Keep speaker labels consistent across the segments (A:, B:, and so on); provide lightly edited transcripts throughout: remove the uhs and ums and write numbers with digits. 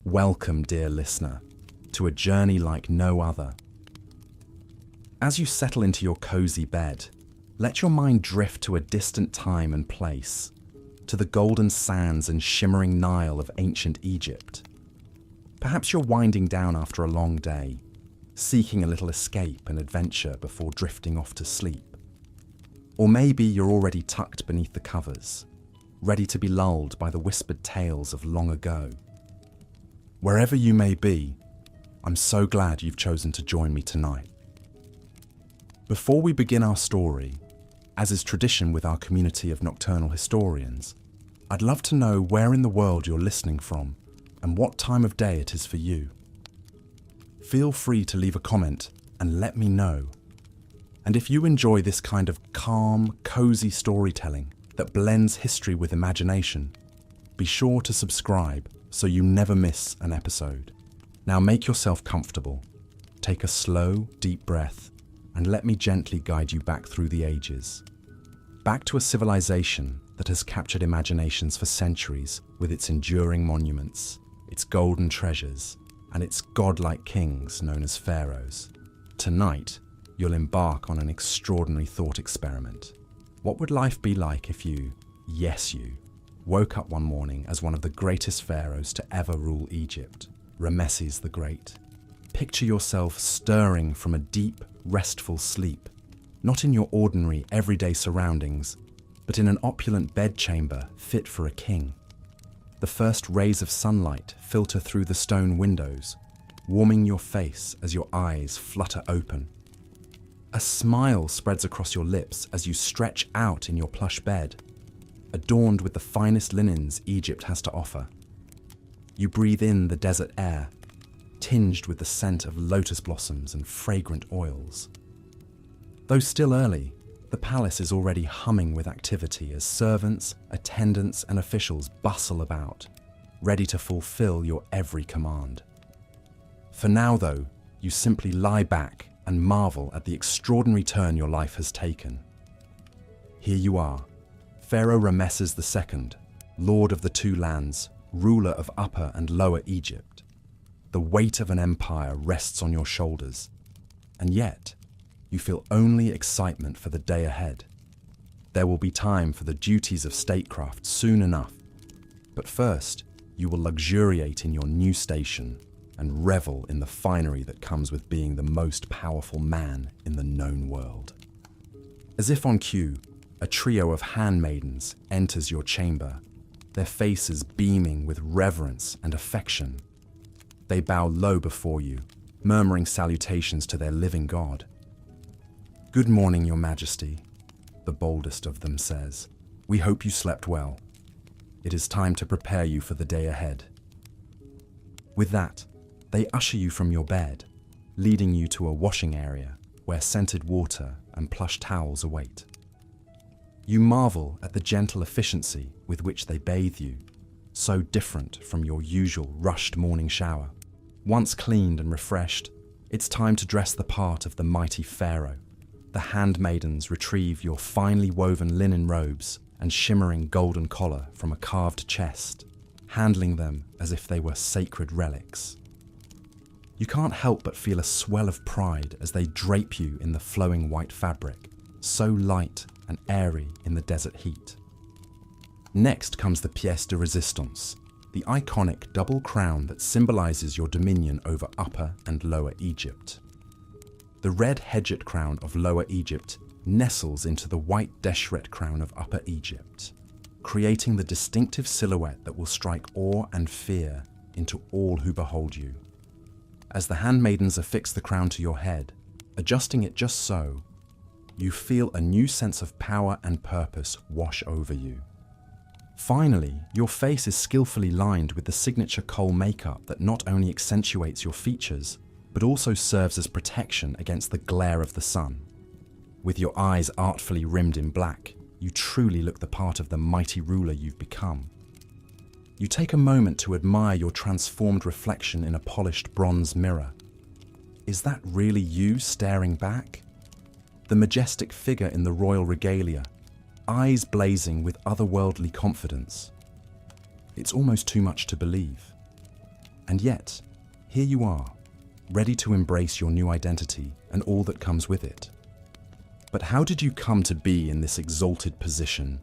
A: Welcome, dear listener, to a journey like no other. As you settle into your cozy bed, let your mind drift to a distant time and place, to the golden sands and shimmering Nile of ancient Egypt. Perhaps you're winding down after a long day, seeking a little escape and adventure before drifting off to sleep. Or maybe you're already tucked beneath the covers, ready to be lulled by the whispered tales of long ago. Wherever you may be, I'm so glad you've chosen to join me tonight. Before we begin our story, as is tradition with our community of nocturnal historians, I'd love to know where in the world you're listening from and what time of day it is for you. Feel free to leave a comment and let me know. And if you enjoy this kind of calm, cozy storytelling that blends history with imagination, be sure to subscribe so you never miss an episode. Now make yourself comfortable, take a slow, deep breath, and let me gently guide you back through the ages. Back to a civilization that has captured imaginations for centuries with its enduring monuments, its golden treasures, and its godlike kings known as pharaohs. Tonight, you'll embark on an extraordinary thought experiment. What would life be like if you, yes you, woke up one morning as one of the greatest pharaohs to ever rule Egypt, Ramesses the Great? Picture yourself stirring from a deep, restful sleep, not in your ordinary, everyday surroundings, but in an opulent bedchamber fit for a king. The first rays of sunlight filter through the stone windows, warming your face as your eyes flutter open. A smile spreads across your lips as you stretch out in your plush bed, adorned with the finest linens Egypt has to offer. You breathe in the desert air, tinged with the scent of lotus blossoms and fragrant oils. Though still early, the palace is already humming with activity as servants, attendants, and officials bustle about, ready to fulfill your every command. For now, though, you simply lie back and marvel at the extraordinary turn your life has taken. Here you are, Pharaoh Ramesses II, Lord of the Two Lands, ruler of Upper and Lower Egypt. The weight of an empire rests on your shoulders, and yet you feel only excitement for the day ahead. There will be time for the duties of statecraft soon enough, but first you will luxuriate in your new station and revel in the finery that comes with being the most powerful man in the known world. As if on cue, a trio of handmaidens enters your chamber, their faces beaming with reverence and affection. They bow low before you, murmuring salutations to their living god. "Good morning, Your Majesty," the boldest of them says. "We hope you slept well. It is time to prepare you for the day ahead." With that, they usher you from your bed, leading you to a washing area where scented water and plush towels await. You marvel at the gentle efficiency with which they bathe you, so different from your usual rushed morning shower. Once cleaned and refreshed, it's time to dress the part of the mighty pharaoh. The handmaidens retrieve your finely woven linen robes and shimmering golden collar from a carved chest, handling them as if they were sacred relics. You can't help but feel a swell of pride as they drape you in the flowing white fabric, so light and airy in the desert heat. Next comes the pièce de résistance, the iconic double crown that symbolizes your dominion over Upper and Lower Egypt. The red hedget crown of Lower Egypt nestles into the white deshret crown of Upper Egypt, creating the distinctive silhouette that will strike awe and fear into all who behold you. As the handmaidens affix the crown to your head, adjusting it just so, you feel a new sense of power and purpose wash over you. Finally, your face is skillfully lined with the signature kohl makeup that not only accentuates your features, but also serves as protection against the glare of the sun. With your eyes artfully rimmed in black, you truly look the part of the mighty ruler you've become. You take a moment to admire your transformed reflection in a polished bronze mirror. Is that really you staring back? The majestic figure in the royal regalia, eyes blazing with otherworldly confidence. It's almost too much to believe. And yet, here you are, ready to embrace your new identity and all that comes with it. But how did you come to be in this exalted position?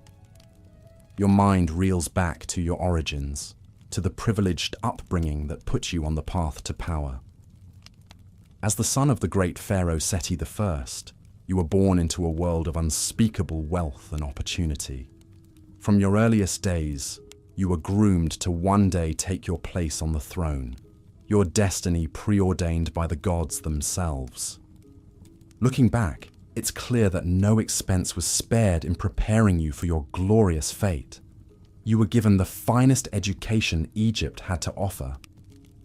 A: Your mind reels back to your origins, to the privileged upbringing that put you on the path to power. As the son of the great Pharaoh Seti I, you were born into a world of unspeakable wealth and opportunity. From your earliest days, you were groomed to one day take your place on the throne, your destiny preordained by the gods themselves. Looking back, it's clear that no expense was spared in preparing you for your glorious fate. You were given the finest education Egypt had to offer,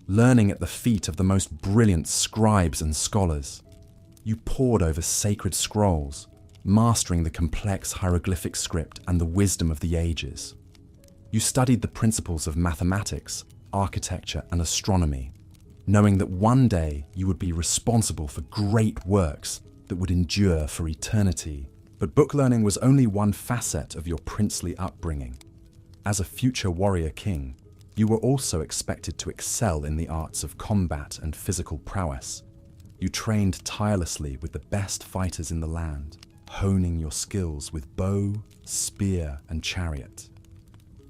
A: learning at the feet of the most brilliant scribes and scholars. You pored over sacred scrolls, mastering the complex hieroglyphic script and the wisdom of the ages. You studied the principles of mathematics, architecture, and astronomy, knowing that one day you would be responsible for great works that would endure for eternity. But book learning was only one facet of your princely upbringing. As a future warrior king, you were also expected to excel in the arts of combat and physical prowess. You trained tirelessly with the best fighters in the land, honing your skills with bow, spear, and chariot.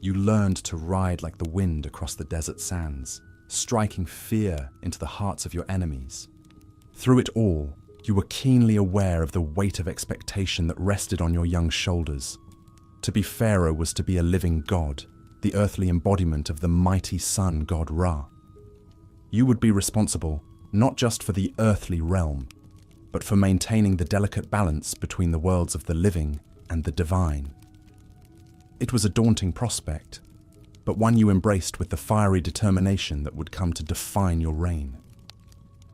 A: You learned to ride like the wind across the desert sands, striking fear into the hearts of your enemies. Through it all, you were keenly aware of the weight of expectation that rested on your young shoulders. To be Pharaoh was to be a living god, the earthly embodiment of the mighty sun god Ra. You would be responsible not just for the earthly realm, but for maintaining the delicate balance between the worlds of the living and the divine. It was a daunting prospect, but one you embraced with the fiery determination that would come to define your reign.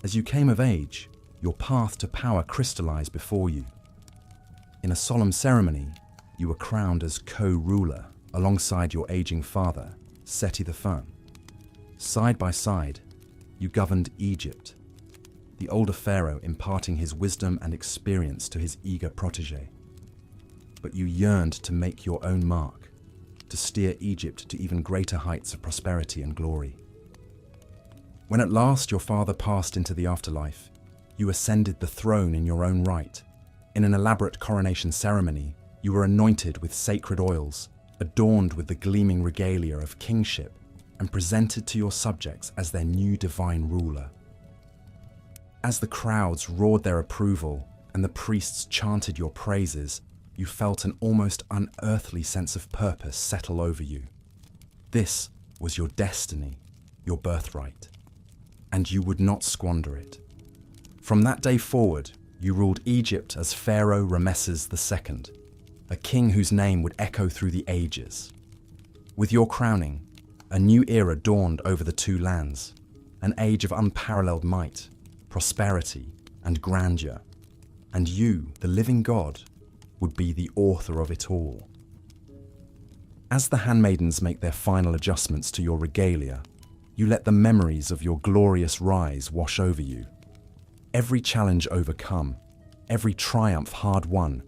A: As you came of age, your path to power crystallized before you. In a solemn ceremony, you were crowned as co-ruler alongside your aging father, Seti I. Side by side, you governed Egypt, the older pharaoh imparting his wisdom and experience to his eager protege. But you yearned to make your own mark, to steer Egypt to even greater heights of prosperity and glory. When at last your father passed into the afterlife, you ascended the throne in your own right. In an elaborate coronation ceremony, you were anointed with sacred oils, adorned with the gleaming regalia of kingship, and presented to your subjects as their new divine ruler. As the crowds roared their approval and the priests chanted your praises, you felt an almost unearthly sense of purpose settle over you. This was your destiny, your birthright, and you would not squander it. From that day forward, you ruled Egypt as Pharaoh Ramesses II, a king whose name would echo through the ages. With your crowning, a new era dawned over the two lands, an age of unparalleled might, prosperity, and grandeur. And you, the living God, would be the author of it all. As the handmaidens make their final adjustments to your regalia, you let the memories of your glorious rise wash over you. Every challenge overcome, every triumph hard won,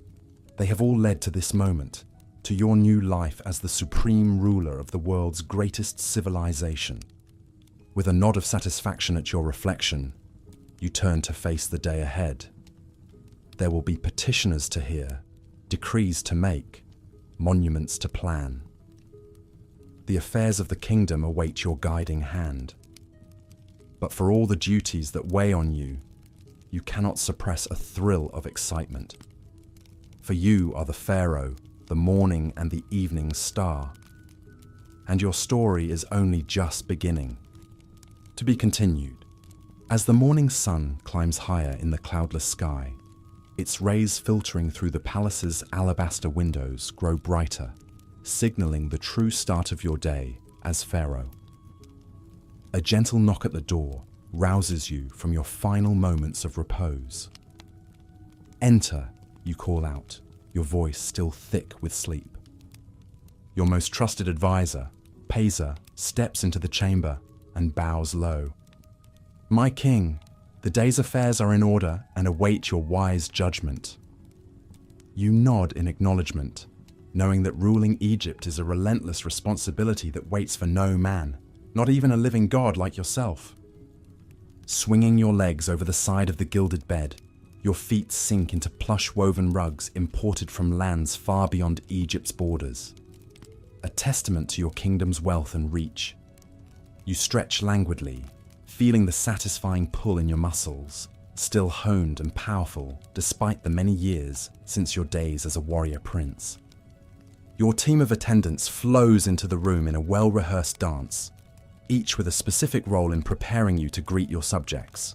A: they have all led to this moment, to your new life as the supreme ruler of the world's greatest civilization. With a nod of satisfaction at your reflection, you turn to face the day ahead. There will be petitioners to hear, decrees to make, monuments to plan. The affairs of the kingdom await your guiding hand. But for all the duties that weigh on you, you cannot suppress a thrill of excitement. For you are the Pharaoh, the morning and the evening star. And your story is only just beginning. To be continued. As the morning sun climbs higher in the cloudless sky, its rays filtering through the palace's alabaster windows grow brighter, signaling the true start of your day as Pharaoh. A gentle knock at the door rouses you from your final moments of repose. Enter, you call out, your voice still thick with sleep. Your most trusted advisor, Pesa, steps into the chamber and bows low. My king, the day's affairs are in order and await your wise judgment. You nod in acknowledgement, knowing that ruling Egypt is a relentless responsibility that waits for no man. not even a living god like yourself. Swinging your legs over the side of the gilded bed, your feet sink into plush-woven rugs imported from lands far beyond Egypt's borders, a testament to your kingdom's wealth and reach. You stretch languidly, feeling the satisfying pull in your muscles, still honed and powerful despite the many years since your days as a warrior prince. Your team of attendants flows into the room in a well-rehearsed dance, each with a specific role in preparing you to greet your subjects.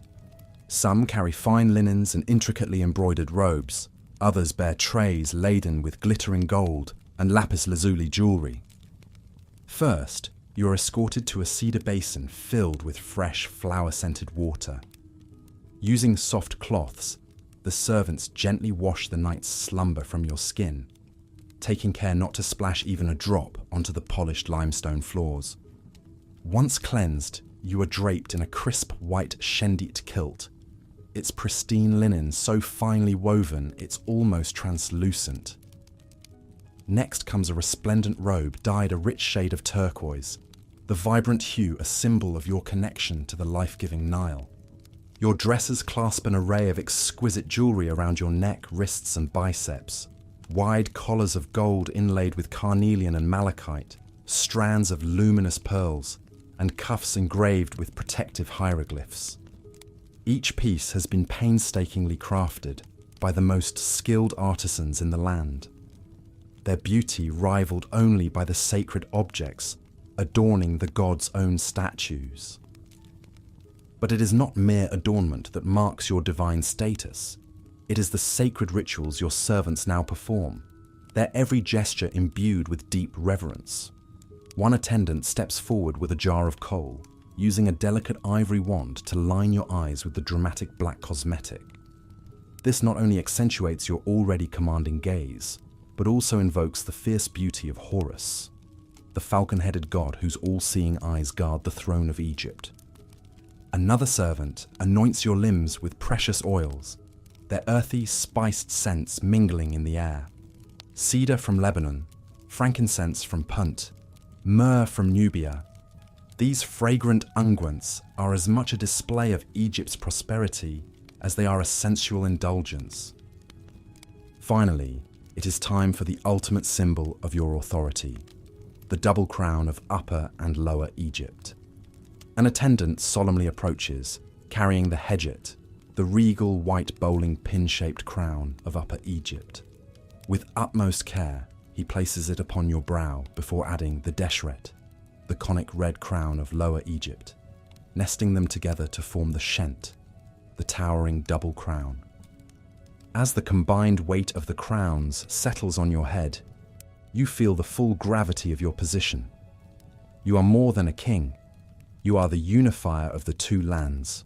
A: Some carry fine linens and intricately embroidered robes, others bear trays laden with glittering gold and lapis lazuli jewelry. First, you are escorted to a cedar basin filled with fresh, flower-scented water. Using soft cloths, the servants gently wash the night's slumber from your skin, taking care not to splash even a drop onto the polished limestone floors. Once cleansed, you are draped in a crisp white shendit kilt, its pristine linen so finely woven it's almost translucent. Next comes a resplendent robe dyed a rich shade of turquoise, the vibrant hue a symbol of your connection to the life-giving Nile. Your dresses clasp an array of exquisite jewelry around your neck, wrists and biceps, wide collars of gold inlaid with carnelian and malachite, strands of luminous pearls, and cuffs engraved with protective hieroglyphs. Each piece has been painstakingly crafted by the most skilled artisans in the land, their beauty rivaled only by the sacred objects adorning the gods' own statues. But it is not mere adornment that marks your divine status. It is the sacred rituals your servants now perform, their every gesture imbued with deep reverence. One attendant steps forward with a jar of coal, using a delicate ivory wand to line your eyes with the dramatic black cosmetic. This not only accentuates your already commanding gaze, but also invokes the fierce beauty of Horus, the falcon-headed god whose all-seeing eyes guard the throne of Egypt. Another servant anoints your limbs with precious oils, their earthy, spiced scents mingling in the air. Cedar from Lebanon, frankincense from Punt, myrrh from Nubia. These fragrant unguents are as much a display of Egypt's prosperity as they are a sensual indulgence. Finally, it is time for the ultimate symbol of your authority, the double crown of Upper and Lower Egypt. An attendant solemnly approaches, carrying the hedjet, the regal white bowling pin-shaped crown of Upper Egypt. With utmost care, he places it upon your brow before adding the deshret, the conic red crown of Lower Egypt, nesting them together to form the shent, the towering double crown. As the combined weight of the crowns settles on your head, you feel the full gravity of your position. You are more than a king. You are the unifier of the two lands,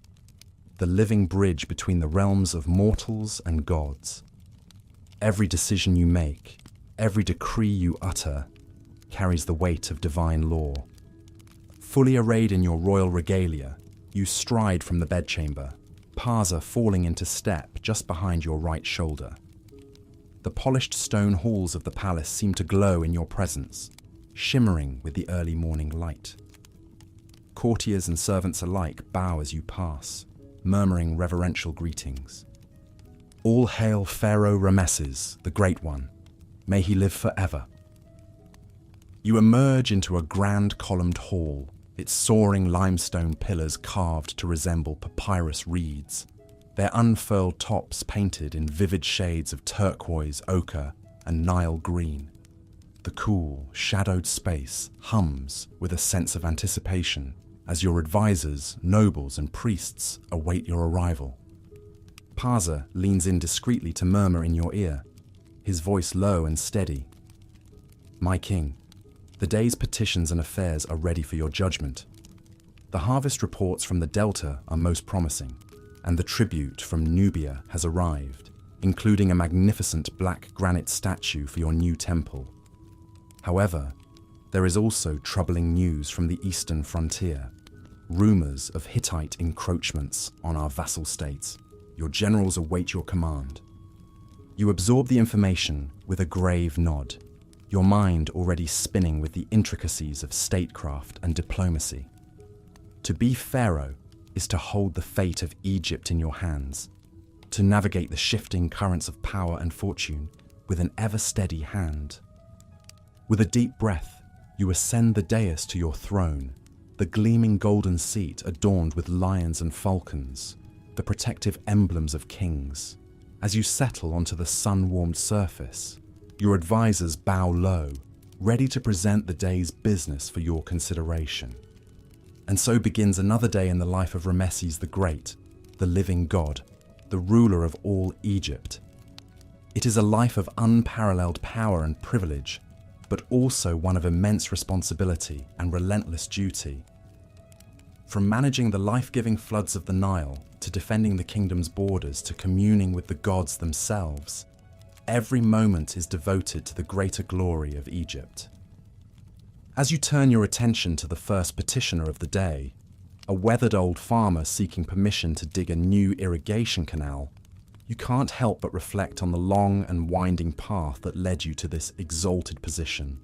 A: the living bridge between the realms of mortals and gods. Every decision you make, every decree you utter, carries the weight of divine law. Fully arrayed in your royal regalia, you stride from the bedchamber, Parsa falling into step just behind your right shoulder. The polished stone halls of the palace seem to glow in your presence, shimmering with the early morning light. Courtiers and servants alike bow as you pass, murmuring reverential greetings. All hail Pharaoh Ramesses, the Great One. May he live forever. You emerge into a grand columned hall, its soaring limestone pillars carved to resemble papyrus reeds, their unfurled tops painted in vivid shades of turquoise, ochre, and Nile green. The cool, shadowed space hums with a sense of anticipation as your advisors, nobles, and priests await your arrival. Parsa leans in discreetly to murmur in your ear, his voice low and steady. My king, the day's petitions and affairs are ready for your judgment. The harvest reports from the Delta are most promising, and the tribute from Nubia has arrived, including a magnificent black granite statue for your new temple. However, there is also troubling news from the eastern frontier, rumors of Hittite encroachments on our vassal states. Your generals await your command. You absorb the information with a grave nod, your mind already spinning with the intricacies of statecraft and diplomacy. To be Pharaoh is to hold the fate of Egypt in your hands, to navigate the shifting currents of power and fortune with an ever-steady hand. With a deep breath, you ascend the dais to your throne, the gleaming golden seat adorned with lions and falcons, the protective emblems of kings. As you settle onto the sun-warmed surface, your advisors bow low, ready to present the day's business for your consideration. And so begins another day in the life of Ramesses the Great, the living god, the ruler of all Egypt. It is a life of unparalleled power and privilege, but also one of immense responsibility and relentless duty. From managing the life-giving floods of the Nile, to defending the kingdom's borders, to communing with the gods themselves, every moment is devoted to the greater glory of Egypt. As you turn your attention to the first petitioner of the day, a weathered old farmer seeking permission to dig a new irrigation canal, you can't help but reflect on the long and winding path that led you to this exalted position.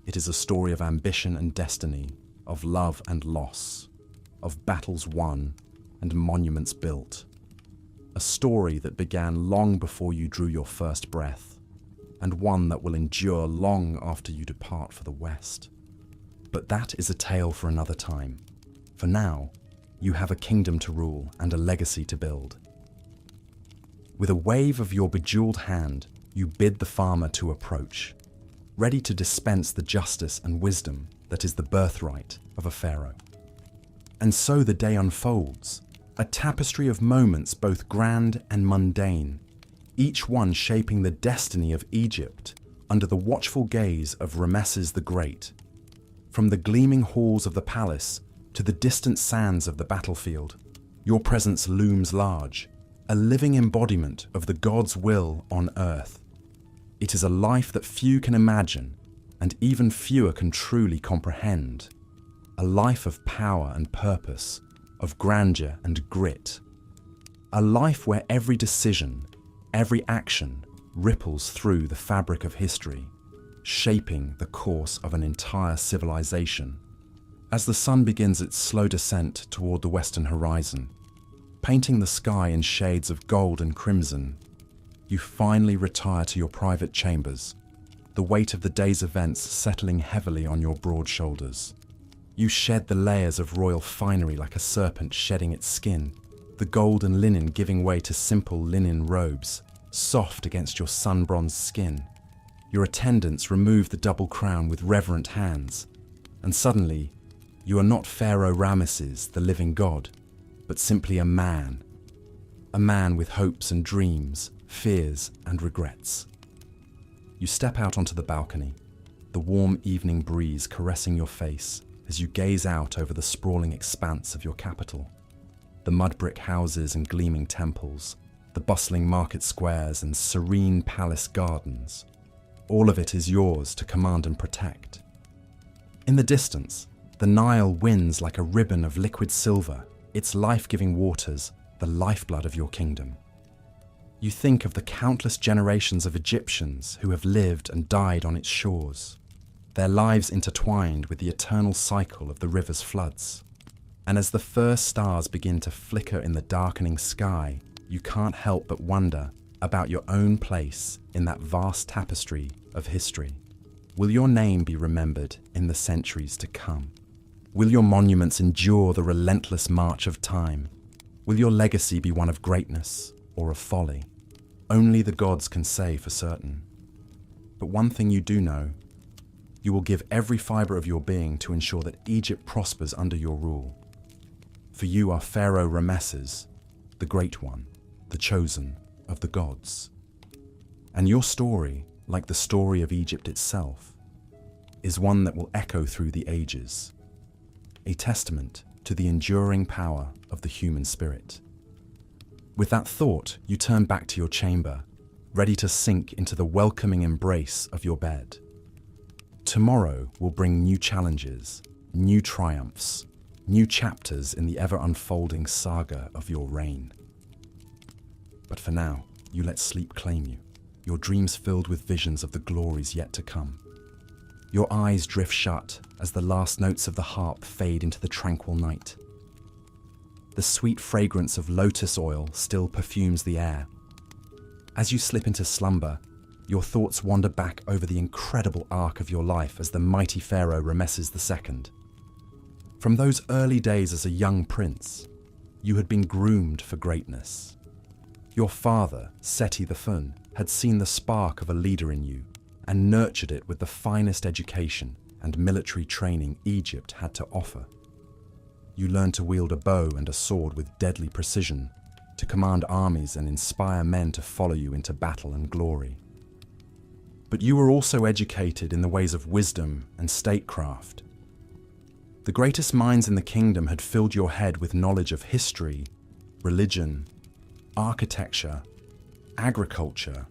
A: It is a story of ambition and destiny, of love and loss, of battles won and monuments built. A story that began long before you drew your first breath, and one that will endure long after you depart for the West. But that is a tale for another time. For now, you have a kingdom to rule and a legacy to build. With a wave of your bejeweled hand, you bid the farmer to approach, ready to dispense the justice and wisdom that is the birthright of a pharaoh. And so the day unfolds, a tapestry of moments both grand and mundane, each one shaping the destiny of Egypt under the watchful gaze of Ramesses the Great. From the gleaming halls of the palace to the distant sands of the battlefield, your presence looms large, a living embodiment of the god's will on earth. It is a life that few can imagine, and even fewer can truly comprehend. A life of power and purpose, of grandeur and grit. A life where every decision, every action ripples through the fabric of history, shaping the course of an entire civilization. As the sun begins its slow descent toward the western horizon, painting the sky in shades of gold and crimson, you finally retire to your private chambers, the weight of the day's events settling heavily on your broad shoulders. You shed the layers of royal finery like a serpent shedding its skin, the gold and linen giving way to simple linen robes, soft against your sun-bronzed skin. Your attendants remove the double crown with reverent hands, and suddenly, you are not Pharaoh Ramesses, the living god, but simply a man with hopes and dreams, fears and regrets. You step out onto the balcony, the warm evening breeze caressing your face as you gaze out over the sprawling expanse of your capital. The mud brick houses and gleaming temples, the bustling market squares and serene palace gardens. All of it is yours to command and protect. In the distance, the Nile winds like a ribbon of liquid silver, its life-giving waters, the lifeblood of your kingdom. You think of the countless generations of Egyptians who have lived and died on its shores, their lives intertwined with the eternal cycle of the river's floods. And as the first stars begin to flicker in the darkening sky, you can't help but wonder about your own place in that vast tapestry of history. Will your name be remembered in the centuries to come? Will your monuments endure the relentless march of time? Will your legacy be one of greatness or of folly? Only the gods can say for certain. But one thing you do know, you will give every fibre of your being to ensure that Egypt prospers under your rule. For you are Pharaoh Ramesses, the Great One, the chosen of the gods. And your story, like the story of Egypt itself, is one that will echo through the ages, a testament to the enduring power of the human spirit. With that thought, you turn back to your chamber, ready to sink into the welcoming embrace of your bed. Tomorrow will bring new challenges, new triumphs, new chapters in the ever-unfolding saga of your reign. But for now, you let sleep claim you, your dreams filled with visions of the glories yet to come. Your eyes drift shut as the last notes of the harp fade into the tranquil night. The sweet fragrance of lotus oil still perfumes the air. As you slip into slumber, your thoughts wander back over the incredible arc of your life as the mighty Pharaoh Ramesses II. From those early days as a young prince, you had been groomed for greatness. Your father, Seti the Fun, had seen the spark of a leader in you and nurtured it with the finest education and military training Egypt had to offer. You learned to wield a bow and a sword with deadly precision, to command armies and inspire men to follow you into battle and glory. But you were also educated in the ways of wisdom and statecraft. The greatest minds in the kingdom had filled your head with knowledge of history, religion, architecture, agriculture,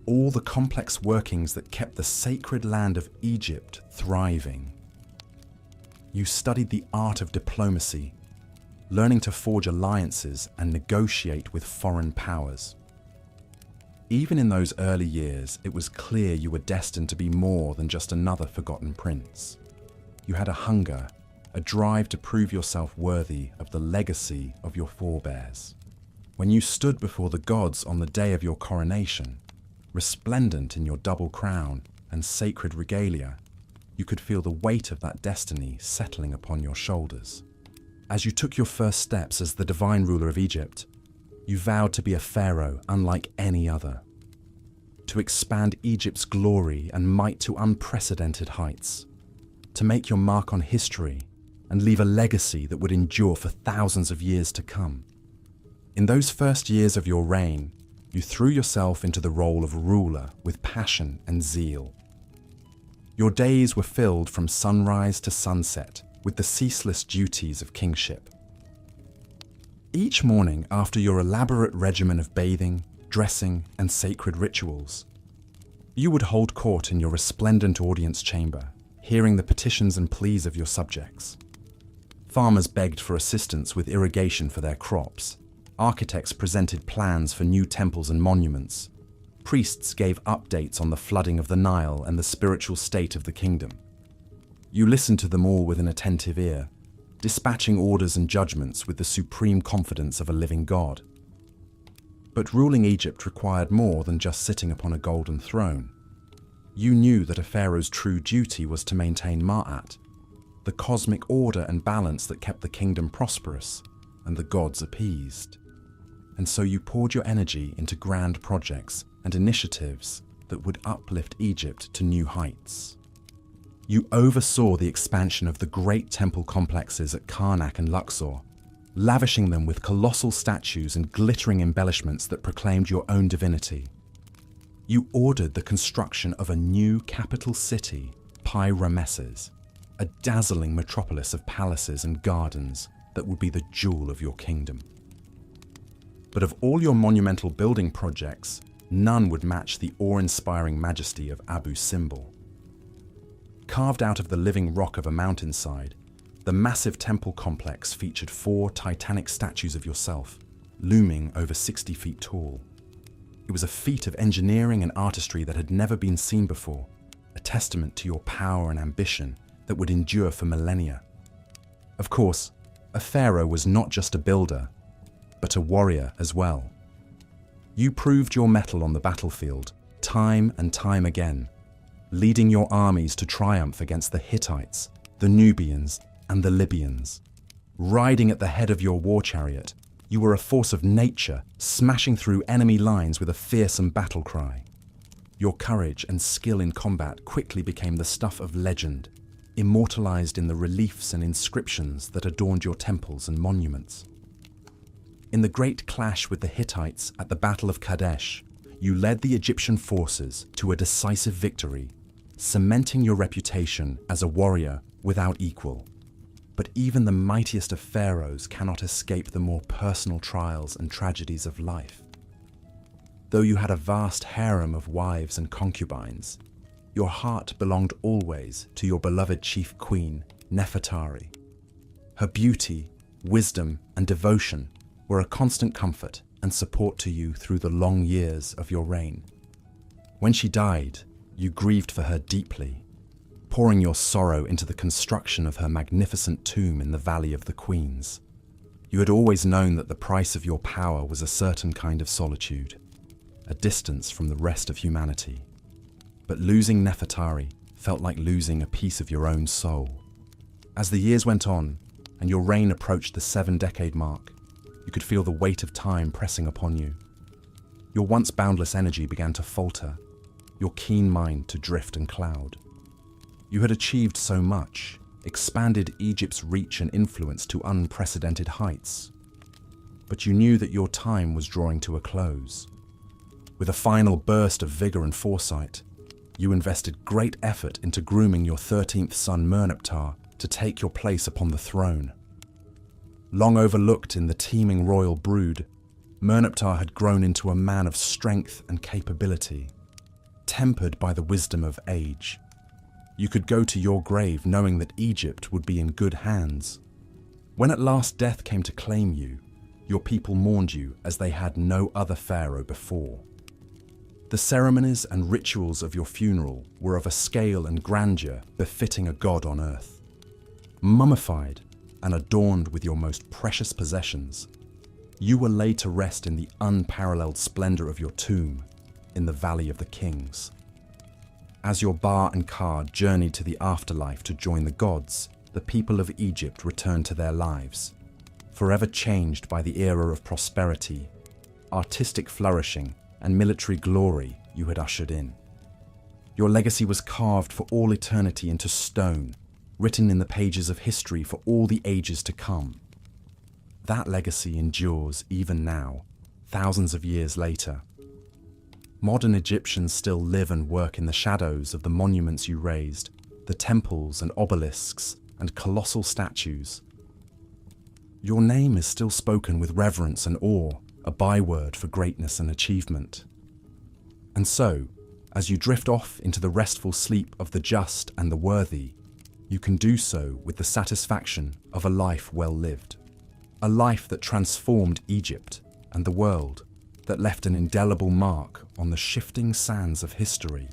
A: all the complex workings that kept the sacred land of Egypt thriving. You studied the art of diplomacy, learning to forge alliances and negotiate with foreign powers. Even in those early years, it was clear you were destined to be more than just another forgotten prince. You had a hunger, a drive to prove yourself worthy of the legacy of your forebears. When you stood before the gods on the day of your coronation, resplendent in your double crown and sacred regalia, you could feel the weight of that destiny settling upon your shoulders. As you took your first steps as the divine ruler of Egypt, you vowed to be a pharaoh unlike any other, to expand Egypt's glory and might to unprecedented heights, to make your mark on history and leave a legacy that would endure for thousands of years to come. In those first years of your reign, you threw yourself into the role of ruler with passion and zeal. Your days were filled from sunrise to sunset with the ceaseless duties of kingship. Each morning, after your elaborate regimen of bathing, dressing, and sacred rituals, you would hold court in your resplendent audience chamber, hearing the petitions and pleas of your subjects. Farmers begged for assistance with irrigation for their crops. Architects presented plans for new temples and monuments. Priests gave updates on the flooding of the Nile and the spiritual state of the kingdom. You listened to them all with an attentive ear, dispatching orders and judgments with the supreme confidence of a living God. But ruling Egypt required more than just sitting upon a golden throne. You knew that a pharaoh's true duty was to maintain Ma'at, the cosmic order and balance that kept the kingdom prosperous and the gods appeased. And so you poured your energy into grand projects and initiatives that would uplift Egypt to new heights. You oversaw the expansion of the great temple complexes at Karnak and Luxor, lavishing them with colossal statues and glittering embellishments that proclaimed your own divinity. You ordered the construction of a new capital city, Pi Ramesses, a dazzling metropolis of palaces and gardens that would be the jewel of your kingdom. But of all your monumental building projects, none would match the awe-inspiring majesty of Abu Simbel. Carved out of the living rock of a mountainside, the massive temple complex featured 4 titanic statues of yourself, looming over 60 feet tall. It was a feat of engineering and artistry that had never been seen before, a testament to your power and ambition that would endure for millennia. Of course, a pharaoh was not just a builder, but a warrior as well. You proved your mettle on the battlefield, time and time again, leading your armies to triumph against the Hittites, the Nubians, and the Libyans. Riding at the head of your war chariot, you were a force of nature, smashing through enemy lines with a fearsome battle cry. Your courage and skill in combat quickly became the stuff of legend, immortalized in the reliefs and inscriptions that adorned your temples and monuments. In the great clash with the Hittites at the Battle of Kadesh, you led the Egyptian forces to a decisive victory, cementing your reputation as a warrior without equal. But even the mightiest of pharaohs cannot escape the more personal trials and tragedies of life. Though you had a vast harem of wives and concubines, your heart belonged always to your beloved chief queen, Nefertari. Her beauty, wisdom, and devotion were a constant comfort and support to you through the long years of your reign. When she died, you grieved for her deeply. pouring your sorrow into the construction of her magnificent tomb in the Valley of the Queens. You had always known that the price of your power was a certain kind of solitude, a distance from the rest of humanity. But losing Nefertari felt like losing a piece of your own soul. As the years went on, and your reign approached the 7-decade mark, you could feel the weight of time pressing upon you. Your once boundless energy began to falter, your keen mind to drift and cloud. You had achieved so much, expanded Egypt's reach and influence to unprecedented heights. But you knew that your time was drawing to a close. With a final burst of vigor and foresight, you invested great effort into grooming your 13th son Merneptah to take your place upon the throne. Long overlooked in the teeming royal brood, Merneptah had grown into a man of strength and capability, tempered by the wisdom of age. You could go to your grave knowing that Egypt would be in good hands. When at last death came to claim you, your people mourned you as they had no other pharaoh before. The ceremonies and rituals of your funeral were of a scale and grandeur befitting a god on earth. Mummified and adorned with your most precious possessions, you were laid to rest in the unparalleled splendor of your tomb in the Valley of the Kings. As your Ba and Ka journeyed to the afterlife to join the gods, the people of Egypt returned to their lives, forever changed by the era of prosperity, artistic flourishing, and military glory you had ushered in. Your legacy was carved for all eternity into stone, written in the pages of history for all the ages to come. That legacy endures even now, thousands of years later. Modern Egyptians still live and work in the shadows of the monuments you raised, the temples and obelisks and colossal statues. Your name is still spoken with reverence and awe, a byword for greatness and achievement. And so, as you drift off into the restful sleep of the just and the worthy, you can do so with the satisfaction of a life well lived. A life that transformed Egypt and the world, that left an indelible mark on the shifting sands of history.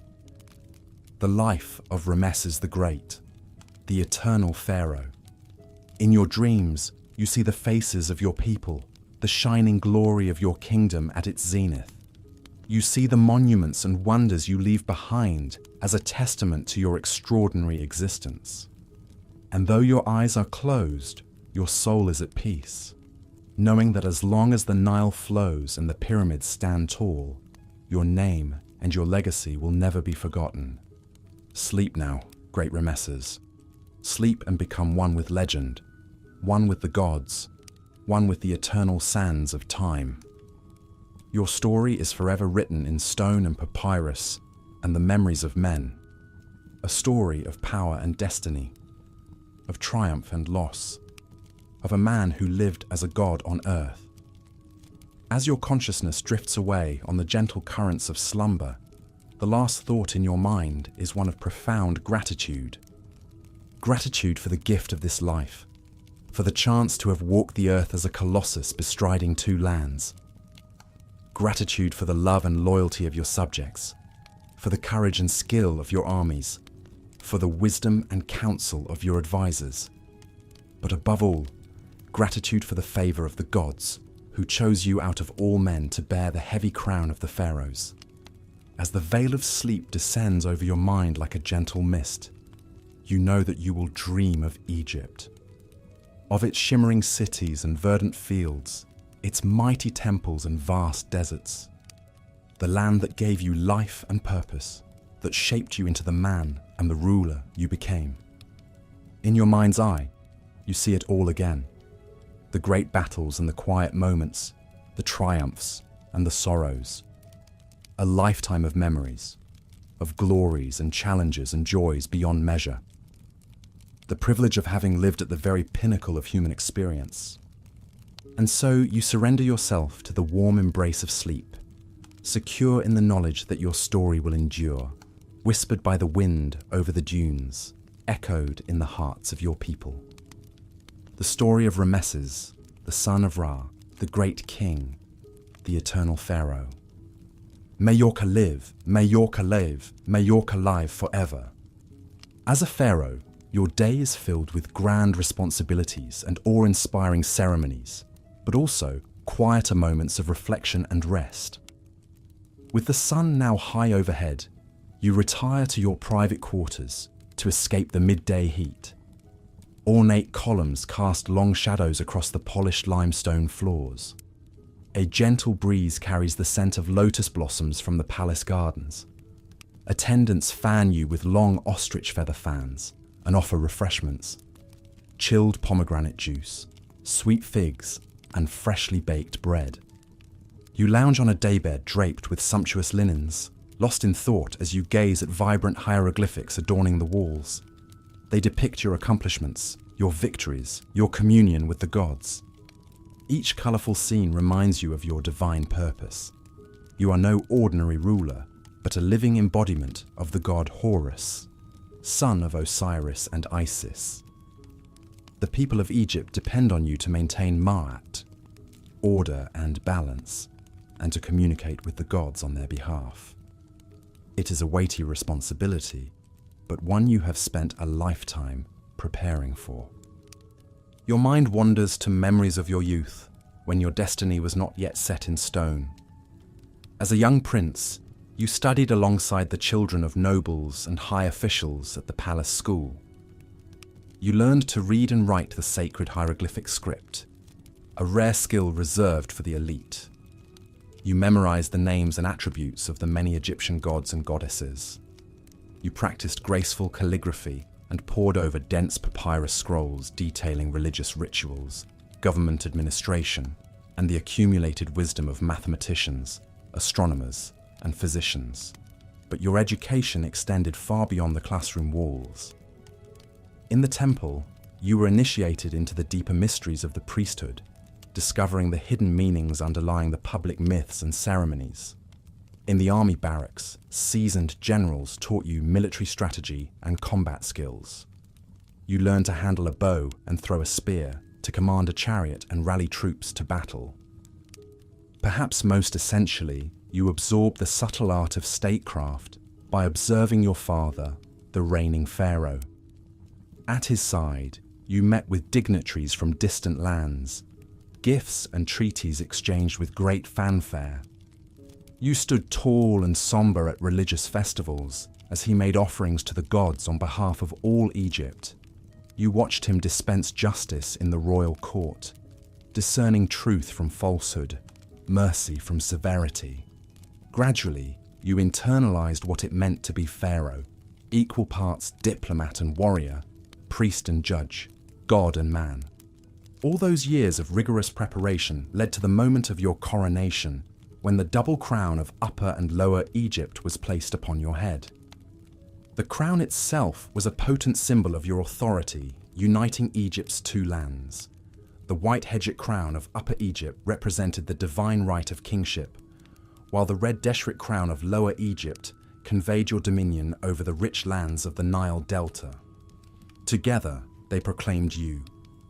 A: The life of Ramesses the Great, the eternal pharaoh. In your dreams, you see the faces of your people, the shining glory of your kingdom at its zenith. You see the monuments and wonders you leave behind as a testament to your extraordinary existence. And though your eyes are closed, your soul is at peace, knowing that as long as the Nile flows and the pyramids stand tall, your name and your legacy will never be forgotten. Sleep now, great Ramesses. Sleep and become one with legend, one with the gods, one with the eternal sands of time. Your story is forever written in stone and papyrus and the memories of men, a story of power and destiny, of triumph and loss, of a man who lived as a god on earth. As your consciousness drifts away on the gentle currents of slumber, the last thought in your mind is one of profound gratitude. Gratitude for the gift of this life, for the chance to have walked the earth as a colossus bestriding 2 lands. Gratitude for the love and loyalty of your subjects, for the courage and skill of your armies, for the wisdom and counsel of your advisors. But above all, gratitude for the favor of the gods, who chose you out of all men to bear the heavy crown of the pharaohs. As the veil of sleep descends over your mind like a gentle mist, you know that you will dream of Egypt, of its shimmering cities and verdant fields, its mighty temples and vast deserts, the land that gave you life and purpose, that shaped you into the man and the ruler you became. In your mind's eye, you see it all again. The great battles and the quiet moments, the triumphs and the sorrows. A lifetime of memories, of glories and challenges and joys beyond measure. The privilege of having lived at the very pinnacle of human experience. And so you surrender yourself to the warm embrace of sleep, secure in the knowledge that your story will endure, whispered by the wind over the dunes, echoed in the hearts of your people. The story of Ramesses, the son of Ra, the great king, the eternal pharaoh. May Yorka live, may Yorka live, may Yorka live forever. As a pharaoh, your day is filled with grand responsibilities and awe-inspiring ceremonies, but also quieter moments of reflection and rest. With the sun now high overhead, you retire to your private quarters to escape the midday heat. Ornate columns cast long shadows across the polished limestone floors. A gentle breeze carries the scent of lotus blossoms from the palace gardens. Attendants fan you with long ostrich feather fans and offer refreshments: chilled pomegranate juice, sweet figs, and freshly baked bread. You lounge on a daybed draped with sumptuous linens, lost in thought as you gaze at vibrant hieroglyphics adorning the walls. They depict your accomplishments, your victories, your communion with the gods. Each colourful scene reminds you of your divine purpose. You are no ordinary ruler, but a living embodiment of the god Horus, son of Osiris and Isis. The people of Egypt depend on you to maintain Ma'at, order and balance, and to communicate with the gods on their behalf. It is a weighty responsibility, but one you have spent a lifetime preparing for. Your mind wanders to memories of your youth, when your destiny was not yet set in stone. As a young prince, you studied alongside the children of nobles and high officials at the palace school. You learned to read and write the sacred hieroglyphic script, a rare skill reserved for the elite. You memorized the names and attributes of the many Egyptian gods and goddesses. You practiced graceful calligraphy and pored over dense papyrus scrolls detailing religious rituals, government administration, and the accumulated wisdom of mathematicians, astronomers, and physicians. But your education extended far beyond the classroom walls. In the temple, you were initiated into the deeper mysteries of the priesthood, discovering the hidden meanings underlying the public myths and ceremonies. In the army barracks, seasoned generals taught you military strategy and combat skills. You learned to handle a bow and throw a spear, to command a chariot and rally troops to battle. Perhaps most essentially, you absorbed the subtle art of statecraft by observing your father, the reigning pharaoh. At his side, you met with dignitaries from distant lands, gifts and treaties exchanged with great fanfare. You stood tall and somber at religious festivals as he made offerings to the gods on behalf of all Egypt. You watched him dispense justice in the royal court, discerning truth from falsehood, mercy from severity. Gradually, you internalized what it meant to be pharaoh, equal parts diplomat and warrior, priest and judge, god and man. All those years of rigorous preparation led to the moment of your coronation, when the double crown of Upper and Lower Egypt was placed upon your head. The crown itself was a potent symbol of your authority, uniting Egypt's two lands. The white Hedjit crown of Upper Egypt represented the divine right of kingship, while the red Deshret crown of Lower Egypt conveyed your dominion over the rich lands of the Nile Delta. Together, they proclaimed you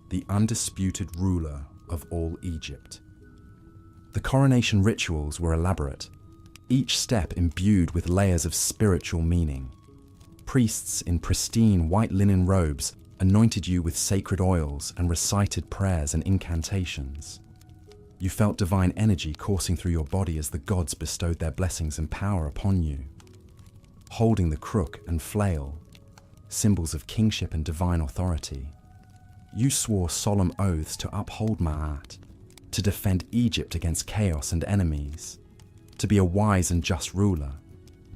A: the undisputed ruler of all Egypt. The coronation rituals were elaborate, each step imbued with layers of spiritual meaning. Priests in pristine white linen robes anointed you with sacred oils and recited prayers and incantations. You felt divine energy coursing through your body as the gods bestowed their blessings and power upon you. Holding the crook and flail, symbols of kingship and divine authority, you swore solemn oaths to uphold Ma'at, to defend Egypt against chaos and enemies, to be a wise and just ruler,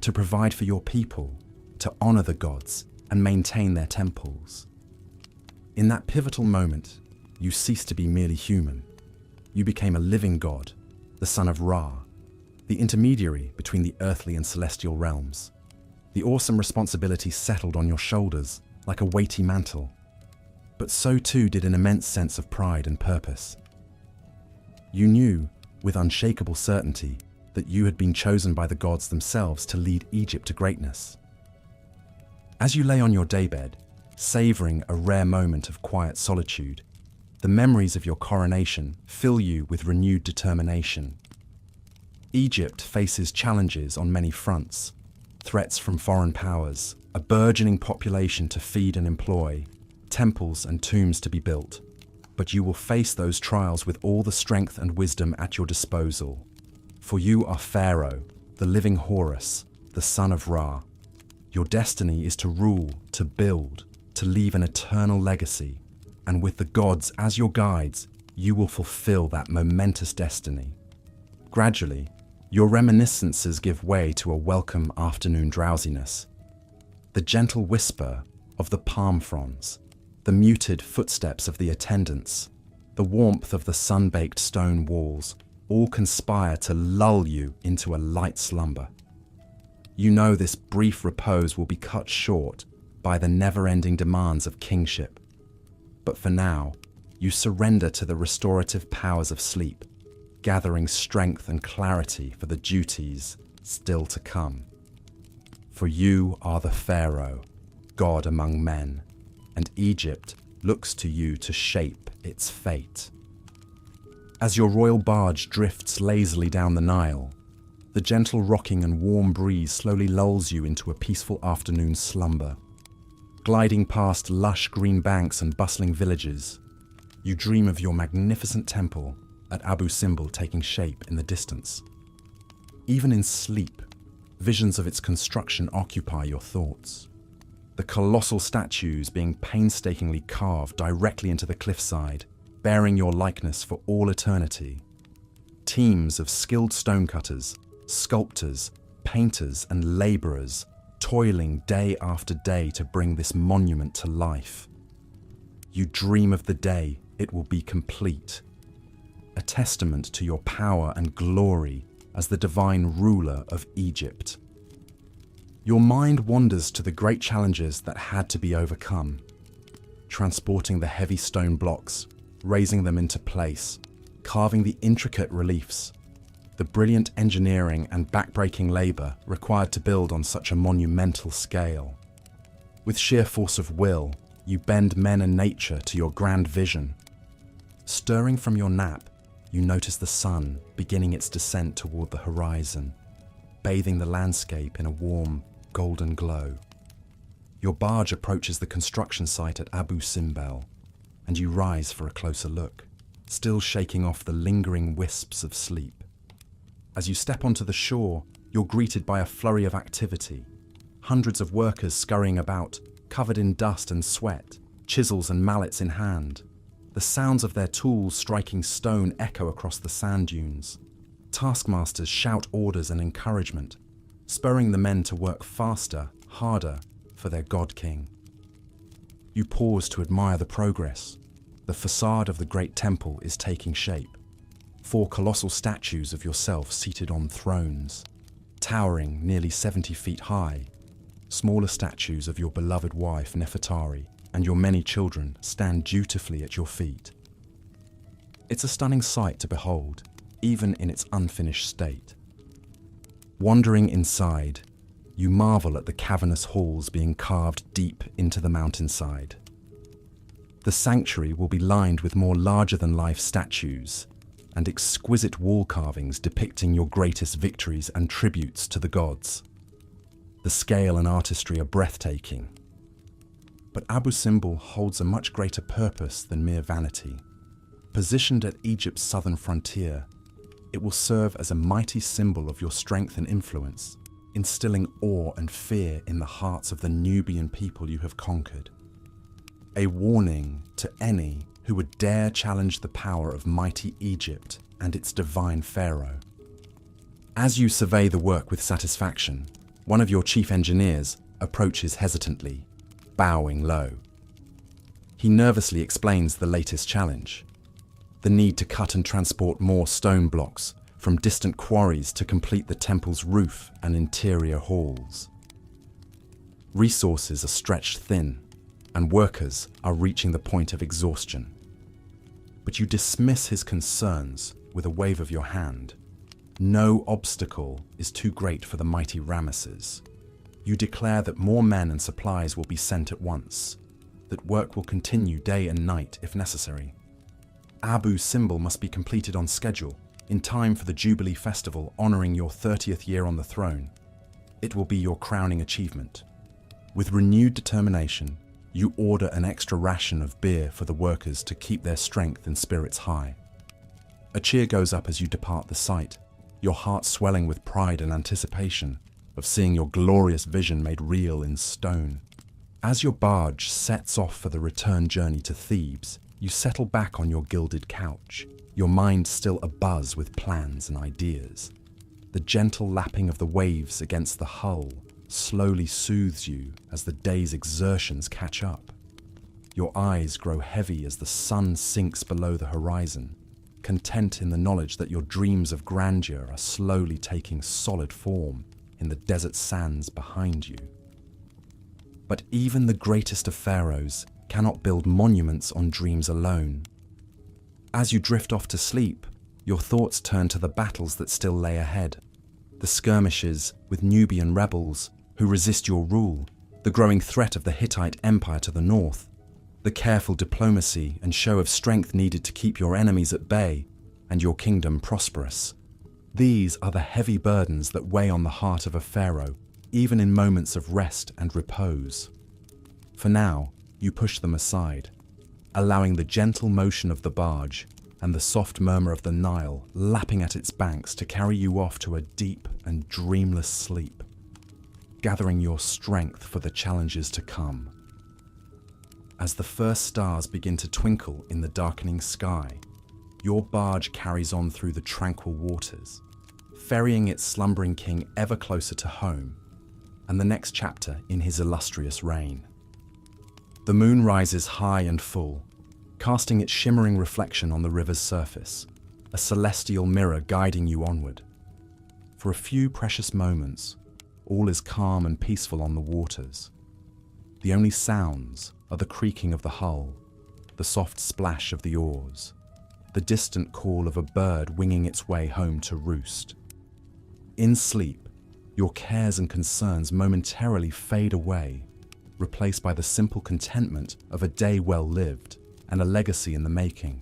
A: to provide for your people, to honor the gods and maintain their temples. In that pivotal moment, you ceased to be merely human. You became a living god, the son of Ra, the intermediary between the earthly and celestial realms. The awesome responsibility settled on your shoulders like a weighty mantle, but so too did an immense sense of pride and purpose. You knew, with unshakable certainty, that you had been chosen by the gods themselves to lead Egypt to greatness. As you lay on your daybed, savoring a rare moment of quiet solitude, the memories of your coronation fill you with renewed determination. Egypt faces challenges on many fronts. threats from foreign powers, a burgeoning population to feed and employ, temples and tombs to be built. But you will face those trials with all the strength and wisdom at your disposal. For you are Pharaoh, the living Horus, the son of Ra. Your destiny is to rule, to build, to leave an eternal legacy, and with the gods as your guides, you will fulfill that momentous destiny. Gradually, your reminiscences give way to a welcome afternoon drowsiness. The gentle whisper of the palm fronds, the muted footsteps of the attendants, the warmth of the sun-baked stone walls, all conspire to lull you into a light slumber. You know this brief repose will be cut short by the never-ending demands of kingship. But for now, you surrender to the restorative powers of sleep, gathering strength and clarity for the duties still to come. For you are the Pharaoh, God among men, and Egypt looks to you to shape its fate. As your royal barge drifts lazily down the Nile, the gentle rocking and warm breeze slowly lulls you into a peaceful afternoon slumber. Gliding past lush green banks and bustling villages, you dream of your magnificent temple at Abu Simbel taking shape in the distance. Even in sleep, visions of its construction occupy your thoughts. The colossal statues being painstakingly carved directly into the cliffside, bearing your likeness for all eternity. Teams of skilled stonecutters, sculptors, painters, and laborers toiling day after day to bring this monument to life. You dream of the day it will be complete, a testament to your power and glory as the divine ruler of Egypt. Your mind wanders to the great challenges that had to be overcome, transporting the heavy stone blocks, raising them into place, carving the intricate reliefs, the brilliant engineering and backbreaking labor required to build on such a monumental scale. With sheer force of will, you bend men and nature to your grand vision. Stirring from your nap, you notice the sun beginning its descent toward the horizon, bathing the landscape in a warm, golden glow. Your barge approaches the construction site at Abu Simbel, and you rise for a closer look, still shaking off the lingering wisps of sleep. As you step onto the shore, you're greeted by a flurry of activity. Hundreds of workers scurrying about, covered in dust and sweat, chisels and mallets in hand. The sounds of their tools striking stone echo across the sand dunes. Taskmasters shout orders and encouragement, spurring the men to work faster, harder, for their God King. You pause to admire the progress. The facade of the great temple is taking shape. 4 colossal statues of yourself seated on thrones, towering nearly 70 feet high. Smaller statues of your beloved wife Nefertari and your many children stand dutifully at your feet. It's a stunning sight to behold, even in its unfinished state. Wandering inside, you marvel at the cavernous halls being carved deep into the mountainside. The sanctuary will be lined with more larger-than-life statues and exquisite wall carvings depicting your greatest victories and tributes to the gods. The scale and artistry are breathtaking. But Abu Simbel holds a much greater purpose than mere vanity. Positioned at Egypt's southern frontier, it will serve as a mighty symbol of your strength and influence, instilling awe and fear in the hearts of the Nubian people you have conquered. A warning to any who would dare challenge the power of mighty Egypt and its divine Pharaoh. As you survey the work with satisfaction, one of your chief engineers approaches hesitantly, bowing low. He nervously explains the latest challenge: the need to cut and transport more stone blocks from distant quarries to complete the temple's roof and interior halls. Resources are stretched thin, and workers are reaching the point of exhaustion. But you dismiss his concerns with a wave of your hand. No obstacle is too great for the mighty Ramesses. You declare that more men and supplies will be sent at once, that work will continue day and night if necessary. Abu Simbel must be completed on schedule, in time for the Jubilee Festival honoring your 30th year on the throne. It will be your crowning achievement. With renewed determination, you order an extra ration of beer for the workers to keep their strength and spirits high. A cheer goes up as you depart the site, your heart swelling with pride and anticipation of seeing your glorious vision made real in stone. As your barge sets off for the return journey to Thebes, you settle back on your gilded couch, your mind still abuzz with plans and ideas. The gentle lapping of the waves against the hull slowly soothes you as the day's exertions catch up. Your eyes grow heavy as the sun sinks below the horizon, content in the knowledge that your dreams of grandeur are slowly taking solid form in the desert sands behind you. But even the greatest of pharaohs cannot build monuments on dreams alone. As you drift off to sleep, your thoughts turn to the battles that still lay ahead. The skirmishes with Nubian rebels who resist your rule, the growing threat of the Hittite Empire to the north, the careful diplomacy and show of strength needed to keep your enemies at bay and your kingdom prosperous. These are the heavy burdens that weigh on the heart of a pharaoh, even in moments of rest and repose. For now, you push them aside, allowing the gentle motion of the barge and the soft murmur of the Nile lapping at its banks to carry you off to a deep and dreamless sleep, gathering your strength for the challenges to come. As the first stars begin to twinkle in the darkening sky, your barge carries on through the tranquil waters, ferrying its slumbering king ever closer to home and the next chapter in his illustrious reign. The moon rises high and full, casting its shimmering reflection on the river's surface, a celestial mirror guiding you onward. For a few precious moments, all is calm and peaceful on the waters. The only sounds are the creaking of the hull, the soft splash of the oars, the distant call of a bird winging its way home to roost. In sleep, your cares and concerns momentarily fade away, replaced by the simple contentment of a day well lived and a legacy in the making.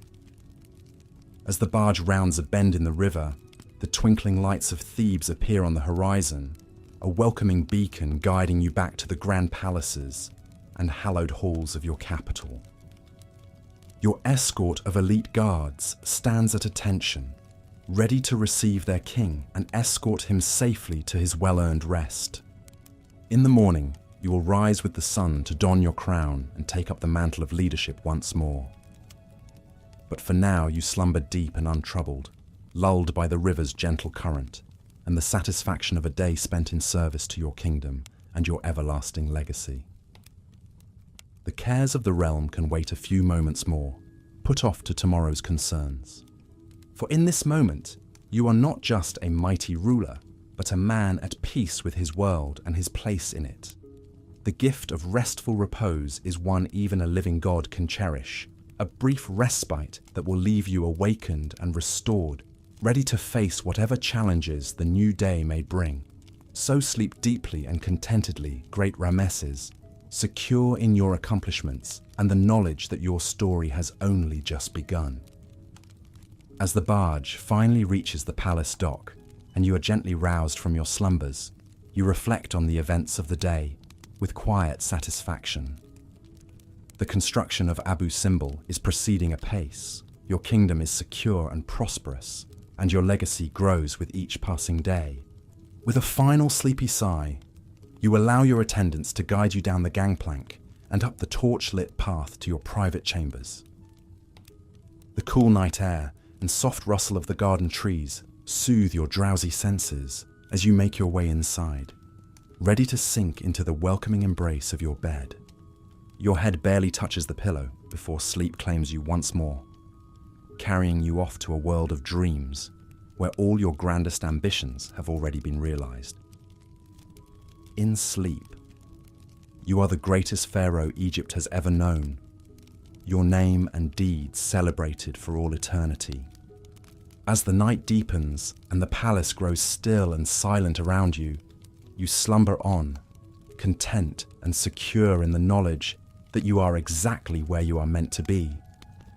A: As the barge rounds a bend in the river, the twinkling lights of Thebes appear on the horizon, a welcoming beacon guiding you back to the grand palaces and hallowed halls of your capital. Your escort of elite guards stands at attention, ready to receive their king and escort him safely to his well-earned rest. In the morning, you will rise with the sun to don your crown and take up the mantle of leadership once more. But for now you slumber deep and untroubled, lulled by the river's gentle current and the satisfaction of a day spent in service to your kingdom and your everlasting legacy. The cares of the realm can wait a few moments more, put off to tomorrow's concerns. For in this moment, you are not just a mighty ruler, but a man at peace with his world and his place in it. The gift of restful repose is one even a living God can cherish, a brief respite that will leave you awakened and restored, ready to face whatever challenges the new day may bring. So sleep deeply and contentedly, great Ramesses, secure in your accomplishments and the knowledge that your story has only just begun. As the barge finally reaches the palace dock and you are gently roused from your slumbers, you reflect on the events of the day with quiet satisfaction. The construction of Abu Simbel is proceeding apace, your kingdom is secure and prosperous, and your legacy grows with each passing day. With a final sleepy sigh, you allow your attendants to guide you down the gangplank and up the torch-lit path to your private chambers. The cool night air and soft rustle of the garden trees soothe your drowsy senses as you make your way inside, ready to sink into the welcoming embrace of your bed. Your head barely touches the pillow before sleep claims you once more, carrying you off to a world of dreams where all your grandest ambitions have already been realized. In sleep, you are the greatest pharaoh Egypt has ever known, your name and deeds celebrated for all eternity. As the night deepens and the palace grows still and silent around you, you slumber on, content and secure in the knowledge that you are exactly where you are meant to be,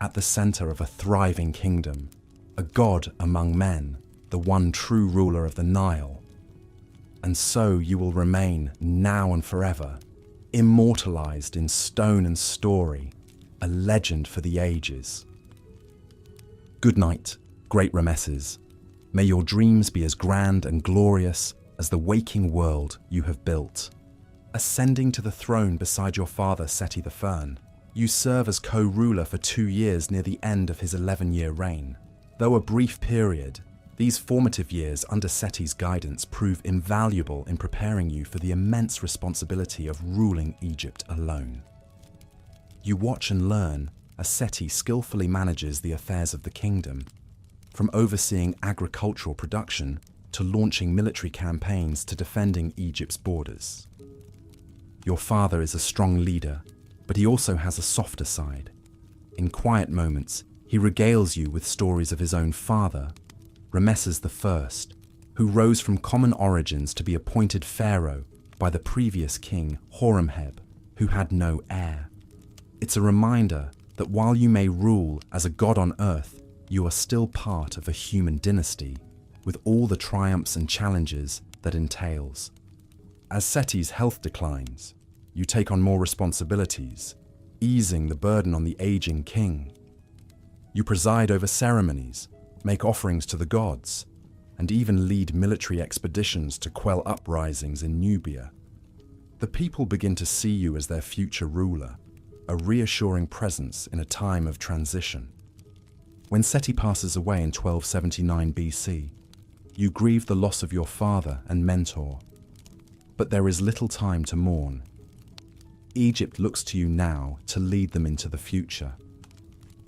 A: at the center of a thriving kingdom, a god among men, the one true ruler of the Nile. and so you will remain, now and forever, immortalized in stone and story, a legend for the ages. Good night, great Ramesses. May your dreams be as grand and glorious as the waking world you have built. Ascending to the throne beside your father Seti the Fern, you serve as co-ruler for 2 years near the end of his 11-year reign. Though a brief period, these formative years under Seti's guidance prove invaluable in preparing you for the immense responsibility of ruling Egypt alone. You watch and learn as Seti skillfully manages the affairs of the kingdom, from overseeing agricultural production to launching military campaigns to defending Egypt's borders. Your father is a strong leader, but he also has a softer side. In quiet moments, he regales you with stories of his own father, Ramesses I, who rose from common origins to be appointed pharaoh by the previous king, Horemheb, who had no heir. It's a reminder that while you may rule as a god on earth, you are still part of a human dynasty, with all the triumphs and challenges that entails. As Seti's health declines, you take on more responsibilities, easing the burden on the aging king. You preside over ceremonies, make offerings to the gods, and even lead military expeditions to quell uprisings in Nubia. The people begin to see you as their future ruler, a reassuring presence in a time of transition. When Seti passes away in 1279 BC, you grieve the loss of your father and mentor. But there is little time to mourn. Egypt looks to you now to lead them into the future.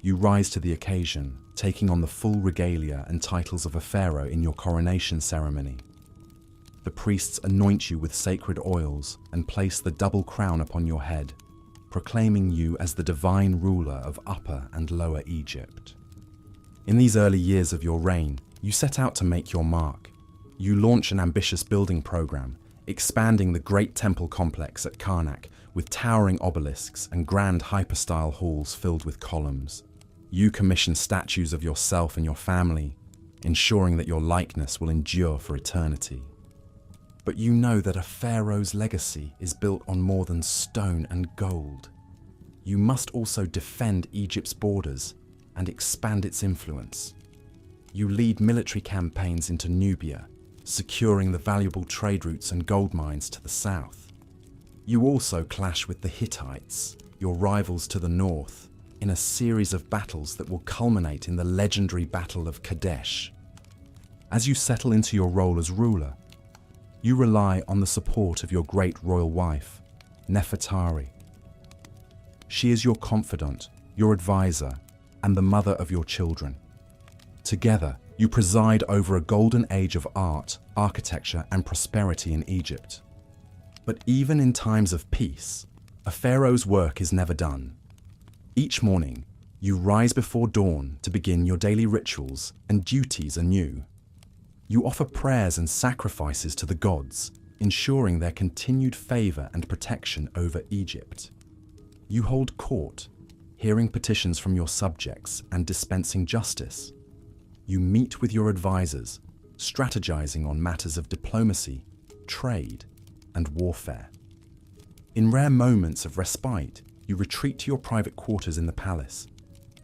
A: You rise to the occasion, taking on the full regalia and titles of a pharaoh in your coronation ceremony. The priests anoint you with sacred oils and place the double crown upon your head, proclaiming you as the divine ruler of Upper and Lower Egypt. In these early years of your reign, you set out to make your mark. You launch an ambitious building program, expanding the great temple complex at Karnak with towering obelisks and grand hypostyle halls filled with columns. You commission statues of yourself and your family, ensuring that your likeness will endure for eternity. But you know that a pharaoh's legacy is built on more than stone and gold. You must also defend Egypt's borders and expand its influence. You lead military campaigns into Nubia, securing the valuable trade routes and gold mines to the south. You also clash with the Hittites, your rivals to the north, in a series of battles that will culminate in the legendary Battle of Kadesh. As you settle into your role as ruler, you rely on the support of your great royal wife, Nefertari. She is your confidant, your advisor, and the mother of your children. Together, you preside over a golden age of art, architecture, and prosperity in Egypt. But even in times of peace, a pharaoh's work is never done. Each morning, you rise before dawn to begin your daily rituals and duties anew. You offer prayers and sacrifices to the gods, ensuring their continued favor and protection over Egypt. You hold court, hearing petitions from your subjects and dispensing justice. You meet with your advisors, strategizing on matters of diplomacy, trade, and warfare. In rare moments of respite, you retreat to your private quarters in the palace.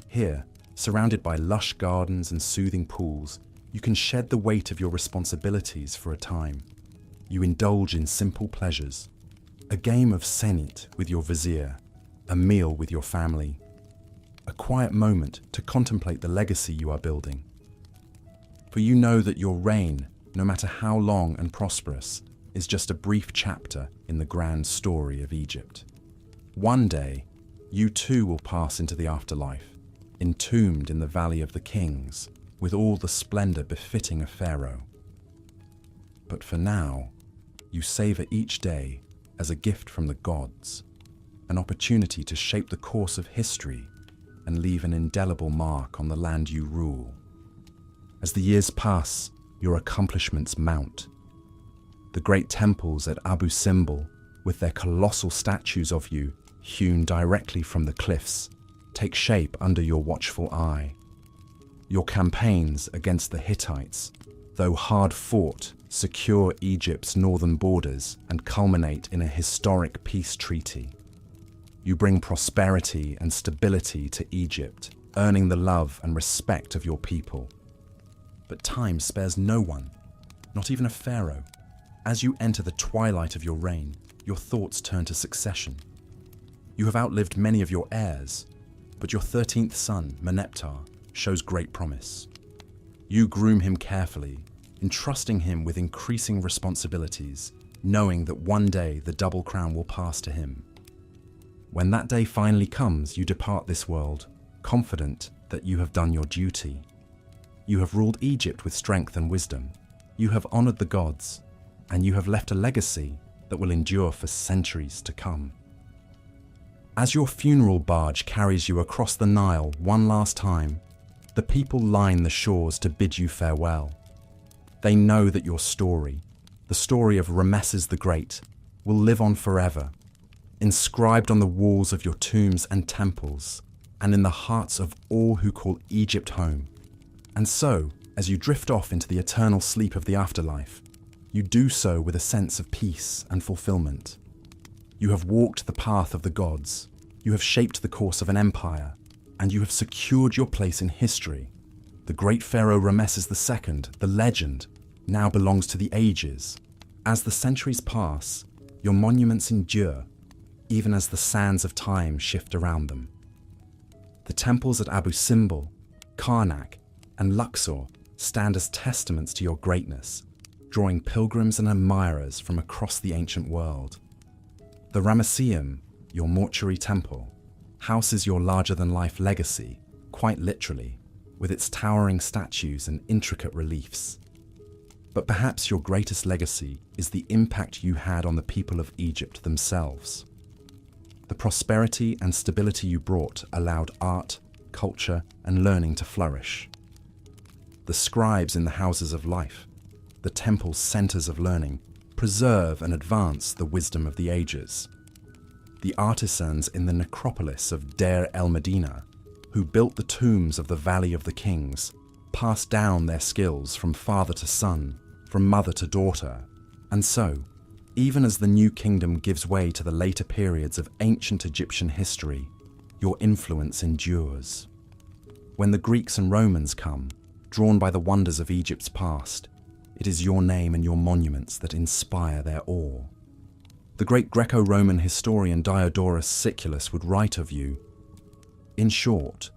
A: Here, surrounded by lush gardens and soothing pools, you can shed the weight of your responsibilities for a time. You indulge in simple pleasures, a game of senit with your vizier, a meal with your family, a quiet moment to contemplate the legacy you are building. For you know that your reign, no matter how long and prosperous, is just a brief chapter in the grand story of Egypt. One day, you too will pass into the afterlife, entombed in the Valley of the Kings, with all the splendor befitting a pharaoh. But for now, you savor each day as a gift from the gods, an opportunity to shape the course of history and leave an indelible mark on the land you rule. As the years pass, your accomplishments mount. The great temples at Abu Simbel, with their colossal statues of you hewn directly from the cliffs, take shape under your watchful eye. Your campaigns against the Hittites, though hard fought, secure Egypt's northern borders and culminate in a historic peace treaty. You bring prosperity and stability to Egypt, earning the love and respect of your people. But time spares no one, not even a pharaoh. As you enter the twilight of your reign, your thoughts turn to succession. You have outlived many of your heirs, but your 13th son, Meneptah, shows great promise. You groom him carefully, entrusting him with increasing responsibilities, knowing that one day the double crown will pass to him. When that day finally comes, you depart this world, confident that you have done your duty. You have ruled Egypt with strength and wisdom. You have honored the gods, and you have left a legacy that will endure for centuries to come. As your funeral barge carries you across the Nile one last time, the people line the shores to bid you farewell. They know that your story, the story of Ramesses the Great, will live on forever, inscribed on the walls of your tombs and temples, and in the hearts of all who call Egypt home. And so, as you drift off into the eternal sleep of the afterlife, you do so with a sense of peace and fulfillment. You have walked the path of the gods, you have shaped the course of an empire, and you have secured your place in history. The great Pharaoh Ramesses II, the legend, now belongs to the ages. As the centuries pass, your monuments endure, even as the sands of time shift around them. The temples at Abu Simbel, Karnak, and Luxor stand as testaments to your greatness, drawing pilgrims and admirers from across the ancient world. The Ramesseum, your mortuary temple, houses your larger-than-life legacy, quite literally, with its towering statues and intricate reliefs. But perhaps your greatest legacy is the impact you had on the people of Egypt themselves. The prosperity and stability you brought allowed art, culture, and learning to flourish. The scribes in the houses of life, the temple's centers of learning, preserve and advance the wisdom of the ages. The artisans in the necropolis of Deir el-Medina, who built the tombs of the Valley of the Kings, passed down their skills from father to son, from mother to daughter, and so, even as the new kingdom gives way to the later periods of ancient Egyptian history, your influence endures. When the Greeks and Romans come, drawn by the wonders of Egypt's past, it is your name and your monuments that inspire their awe. The great Greco-Roman historian Diodorus Siculus would write of you, "In short,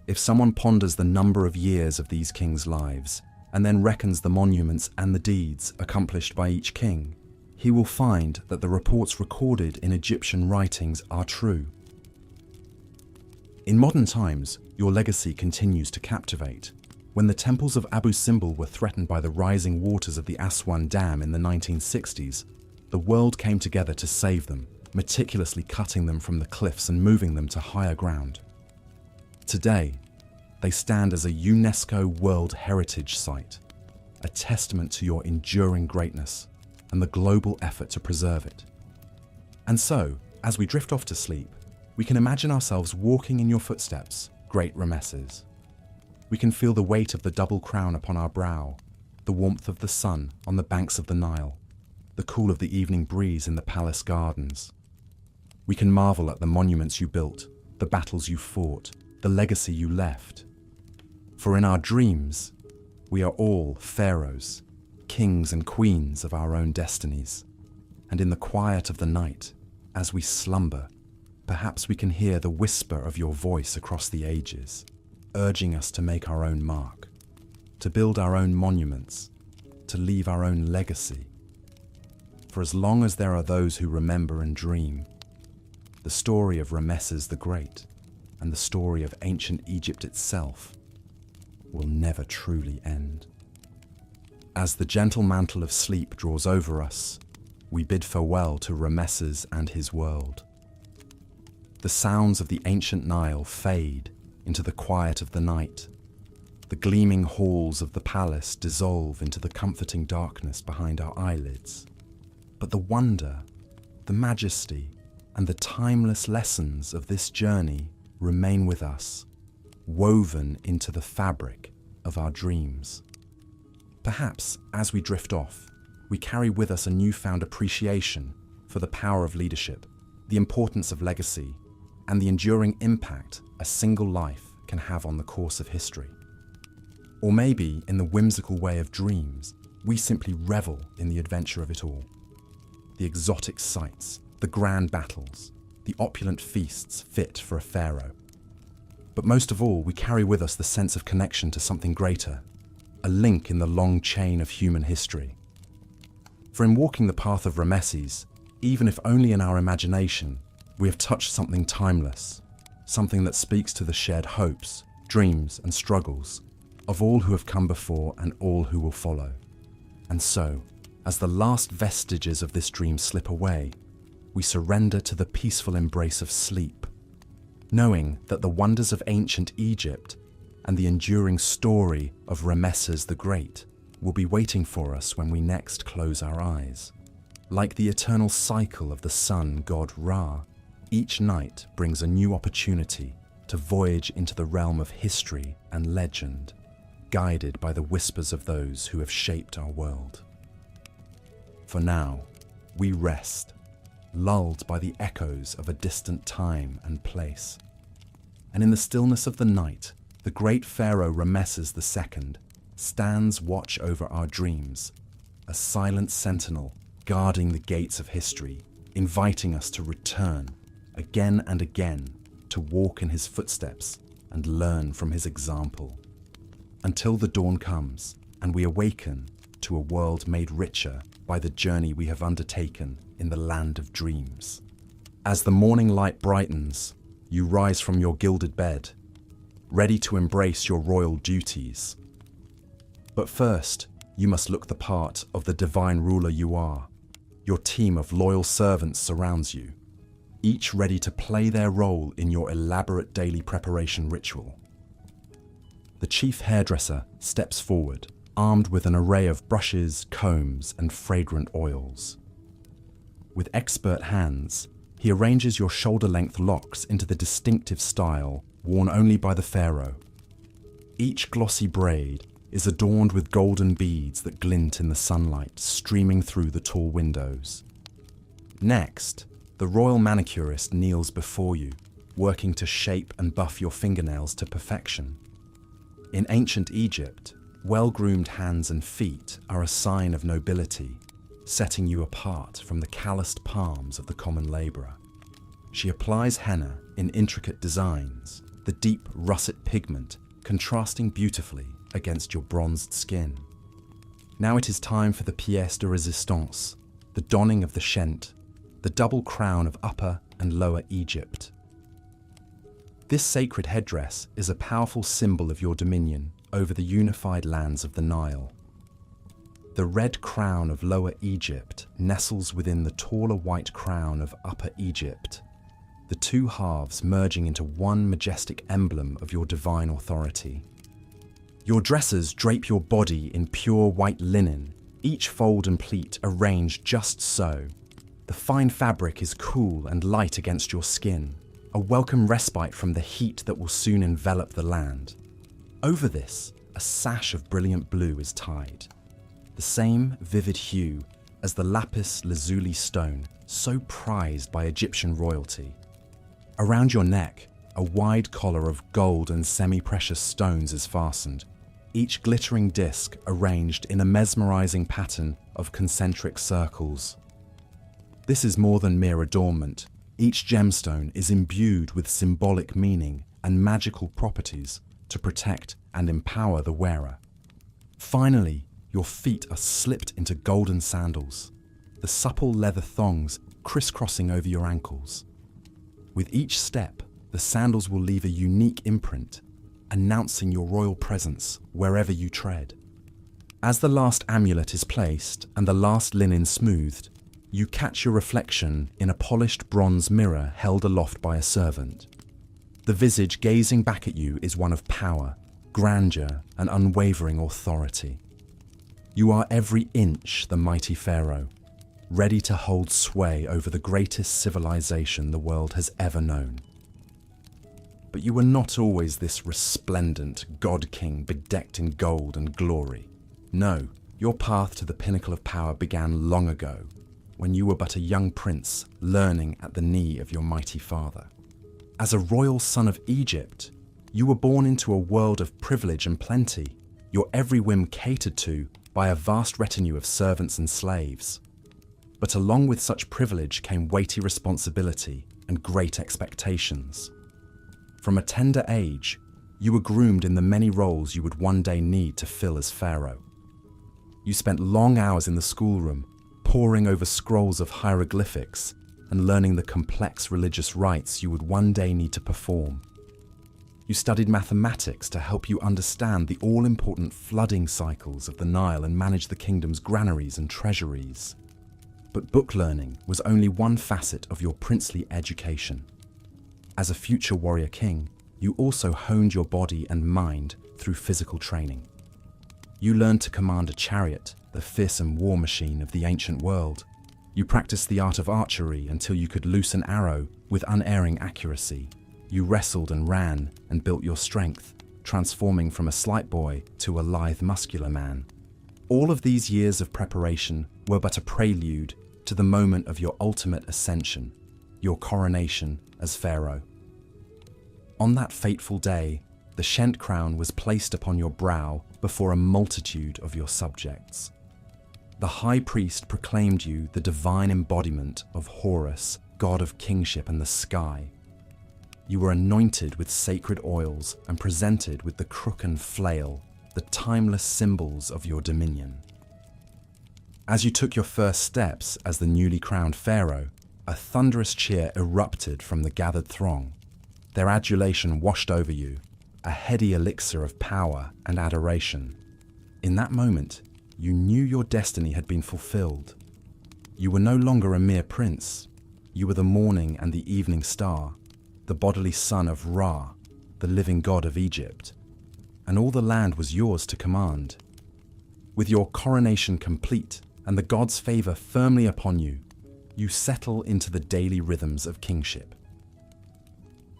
A: if someone ponders the number of years of these kings' lives, and then reckons the monuments and the deeds accomplished by each king, he will find that the reports recorded in Egyptian writings are true." In modern times, your legacy continues to captivate. When the temples of Abu Simbel were threatened by the rising waters of the Aswan Dam in the 1960s, the world came together to save them, meticulously cutting them from the cliffs and moving them to higher ground. Today, they stand as a UNESCO World Heritage Site, a testament to your enduring greatness and the global effort to preserve it. And so, as we drift off to sleep, we can imagine ourselves walking in your footsteps, great Ramesses. We can feel the weight of the double crown upon our brow, the warmth of the sun on the banks of the Nile, the cool of the evening breeze in the palace gardens. We can marvel at the monuments you built, the battles you fought, the legacy you left. For in our dreams, we are all pharaohs, kings and queens of our own destinies. And in the quiet of the night, as we slumber, perhaps we can hear the whisper of your voice across the ages, urging us to make our own mark, to build our own monuments, to leave our own legacy. For as long as there are those who remember and dream, the story of Ramesses the Great and the story of ancient Egypt itself will never truly end. As the gentle mantle of sleep draws over us, we bid farewell to Ramesses and his world. The sounds of the ancient Nile fade into the quiet of the night. The gleaming halls of the palace dissolve into the comforting darkness behind our eyelids. But the wonder, the majesty, and the timeless lessons of this journey remain with us, woven into the fabric of our dreams. Perhaps, as we drift off, we carry with us a newfound appreciation for the power of leadership, the importance of legacy, and the enduring impact a single life can have on the course of history. Or maybe, in the whimsical way of dreams, we simply revel in the adventure of it all. The exotic sights, the grand battles, the opulent feasts fit for a pharaoh. But most of all, we carry with us the sense of connection to something greater, a link in the long chain of human history. For in walking the path of Ramesses, even if only in our imagination, we have touched something timeless, something that speaks to the shared hopes, dreams, and struggles of all who have come before and all who will follow. And so, as the last vestiges of this dream slip away, we surrender to the peaceful embrace of sleep, knowing that the wonders of ancient Egypt and the enduring story of Ramesses the Great will be waiting for us when we next close our eyes. Like the eternal cycle of the sun god Ra, each night brings a new opportunity to voyage into the realm of history and legend, guided by the whispers of those who have shaped our world. For now, we rest, lulled by the echoes of a distant time and place. And in the stillness of the night, the great Pharaoh Ramesses II stands watch over our dreams, a silent sentinel guarding the gates of history, inviting us to return again and again to walk in his footsteps and learn from his example, until the dawn comes and we awaken to a world made richer by the journey we have undertaken in the land of dreams. As the morning light brightens, you rise from your gilded bed, ready to embrace your royal duties. But first, you must look the part of the divine ruler you are. Your team of loyal servants surrounds you, each ready to play their role in your elaborate daily preparation ritual. The chief hairdresser steps forward, armed with an array of brushes, combs, and fragrant oils. With expert hands, he arranges your shoulder-length locks into the distinctive style worn only by the pharaoh. Each glossy braid is adorned with golden beads that glint in the sunlight streaming through the tall windows. Next, the royal manicurist kneels before you, working to shape and buff your fingernails to perfection. In ancient Egypt, well-groomed hands and feet are a sign of nobility, setting you apart from the calloused palms of the common labourer. She applies henna in intricate designs, the deep russet pigment contrasting beautifully against your bronzed skin. Now it is time for the pièce de résistance, the donning of the shent, the double crown of Upper and Lower Egypt. This sacred headdress is a powerful symbol of your dominion over the unified lands of the Nile. The red crown of Lower Egypt nestles within the taller white crown of Upper Egypt, the two halves merging into one majestic emblem of your divine authority. Your dresses drape your body in pure white linen, each fold and pleat arranged just so. The fine fabric is cool and light against your skin, a welcome respite from the heat that will soon envelop the land. Over this, a sash of brilliant blue is tied, the same vivid hue as the lapis lazuli stone so prized by Egyptian royalty. Around your neck, a wide collar of gold and semi-precious stones is fastened, each glittering disc arranged in a mesmerizing pattern of concentric circles. This is more than mere adornment. Each gemstone is imbued with symbolic meaning and magical properties to protect and empower the wearer. Finally, your feet are slipped into golden sandals, the supple leather thongs crisscrossing over your ankles. With each step, the sandals will leave a unique imprint, announcing your royal presence wherever you tread. As the last amulet is placed and the last linen smoothed, you catch your reflection in a polished bronze mirror held aloft by a servant. The visage gazing back at you is one of power, grandeur, and unwavering authority. You are every inch the mighty Pharaoh, ready to hold sway over the greatest civilization the world has ever known. But you were not always this resplendent god-king bedecked in gold and glory. No, your path to the pinnacle of power began long ago, when you were but a young prince learning at the knee of your mighty father. As a royal son of Egypt, you were born into a world of privilege and plenty, your every whim catered to by a vast retinue of servants and slaves. But along with such privilege came weighty responsibility and great expectations. From a tender age, you were groomed in the many roles you would one day need to fill as Pharaoh. You spent long hours in the schoolroom, poring over scrolls of hieroglyphics and learning the complex religious rites you would one day need to perform. You studied mathematics to help you understand the all-important flooding cycles of the Nile and manage the kingdom's granaries and treasuries. But book learning was only one facet of your princely education. As a future warrior king, you also honed your body and mind through physical training. You learned to command a chariot, the fearsome war machine of the ancient world. You practiced the art of archery until you could loose an arrow with unerring accuracy. You wrestled and ran and built your strength, transforming from a slight boy to a lithe, muscular man. All of these years of preparation were but a prelude to the moment of your ultimate ascension, your coronation as Pharaoh. On that fateful day, the Shent crown was placed upon your brow before a multitude of your subjects. The high priest proclaimed you the divine embodiment of Horus, god of kingship and the sky. You were anointed with sacred oils and presented with the crook and flail, the timeless symbols of your dominion. As you took your first steps as the newly crowned Pharaoh, a thunderous cheer erupted from the gathered throng. Their adulation washed over you, a heady elixir of power and adoration. In that moment, you knew your destiny had been fulfilled. You were no longer a mere prince. You were the morning and the evening star, the bodily son of Ra, the living god of Egypt, and all the land was yours to command. With your coronation complete and the god's favor firmly upon you, you settle into the daily rhythms of kingship.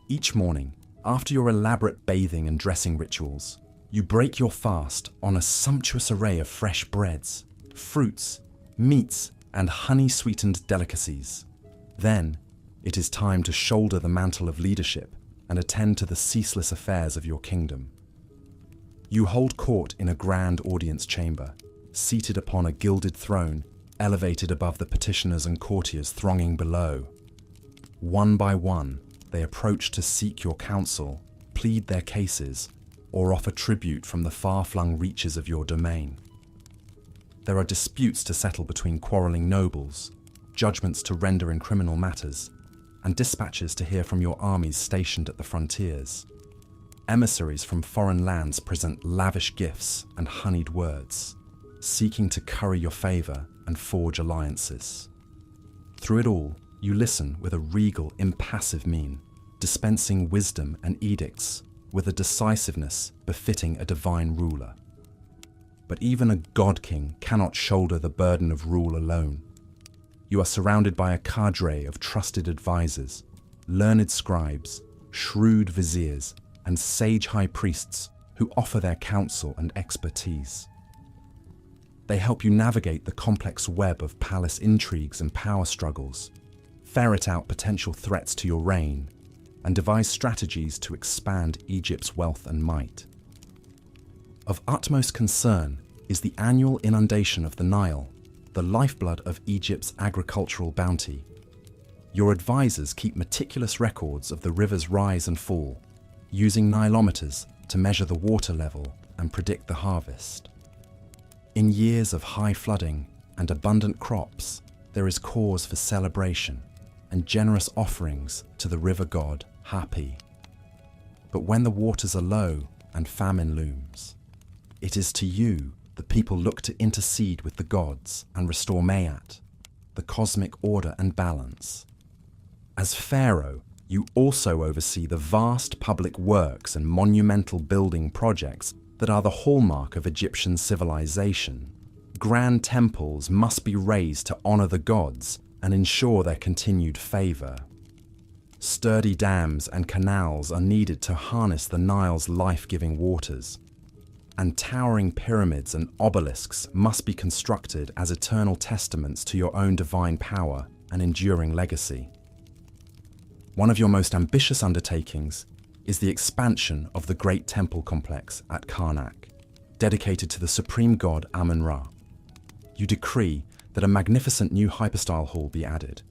A: Each morning, after your elaborate bathing and dressing rituals, you break your fast on a sumptuous array of fresh breads, fruits, meats, and honey-sweetened delicacies. Then, it is time to shoulder the mantle of leadership and attend to the ceaseless affairs of your kingdom. You hold court in a grand audience chamber, seated upon a gilded throne, elevated above the petitioners and courtiers thronging below. One by one, they approach to seek your counsel, plead their cases, or offer tribute from the far-flung reaches of your domain. There are disputes to settle between quarreling nobles, judgments to render in criminal matters, and dispatches to hear from your armies stationed at the frontiers. Emissaries from foreign lands present lavish gifts and honeyed words, seeking to curry your favor and forge alliances. Through it all, you listen with a regal, impassive mien, dispensing wisdom and edicts with a decisiveness befitting a divine ruler. But even a god-king cannot shoulder the burden of rule alone. You are surrounded by a cadre of trusted advisors, learned scribes, shrewd viziers, and sage high priests who offer their counsel and expertise. They help you navigate the complex web of palace intrigues and power struggles, ferret out potential threats to your reign, and devise strategies to expand Egypt's wealth and might. Of utmost concern is the annual inundation of the Nile, the lifeblood of Egypt's agricultural bounty. Your advisors keep meticulous records of the river's rise and fall, using Nilometers to measure the water level and predict the harvest. In years of high flooding and abundant crops, there is cause for celebration and generous offerings to the river god Hapi. But when the waters are low and famine looms, it is to you the people look to intercede with the gods and restore Mayat, the cosmic order and balance. As Pharaoh, you also oversee the vast public works and monumental building projects that are the hallmark of Egyptian civilization. Grand temples must be raised to honor the gods and ensure their continued favor. Sturdy dams and canals are needed to harness the Nile's life-giving waters. and towering pyramids and obelisks must be constructed as eternal testaments to your own divine power and enduring legacy. One of your most ambitious undertakings is the expansion of the great temple complex at Karnak, dedicated to the supreme god Amun-Ra. You decree that a magnificent new hypostyle hall be added,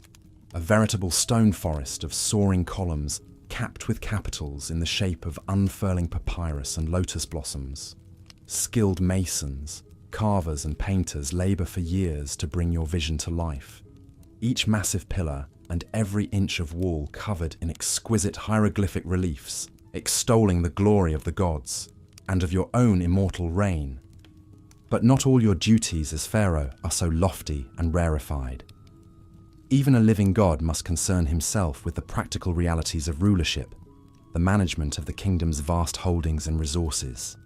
A: a veritable stone forest of soaring columns capped with capitals in the shape of unfurling papyrus and lotus blossoms. Skilled masons, carvers and painters labour for years to bring your vision to life. Each massive pillar and every inch of wall covered in exquisite hieroglyphic reliefs, extolling the glory of the gods and of your own immortal reign. But not all your duties as Pharaoh are so lofty and rarefied. Even a living god must concern himself with the practical realities of rulership, the management of the kingdom's vast holdings and resources.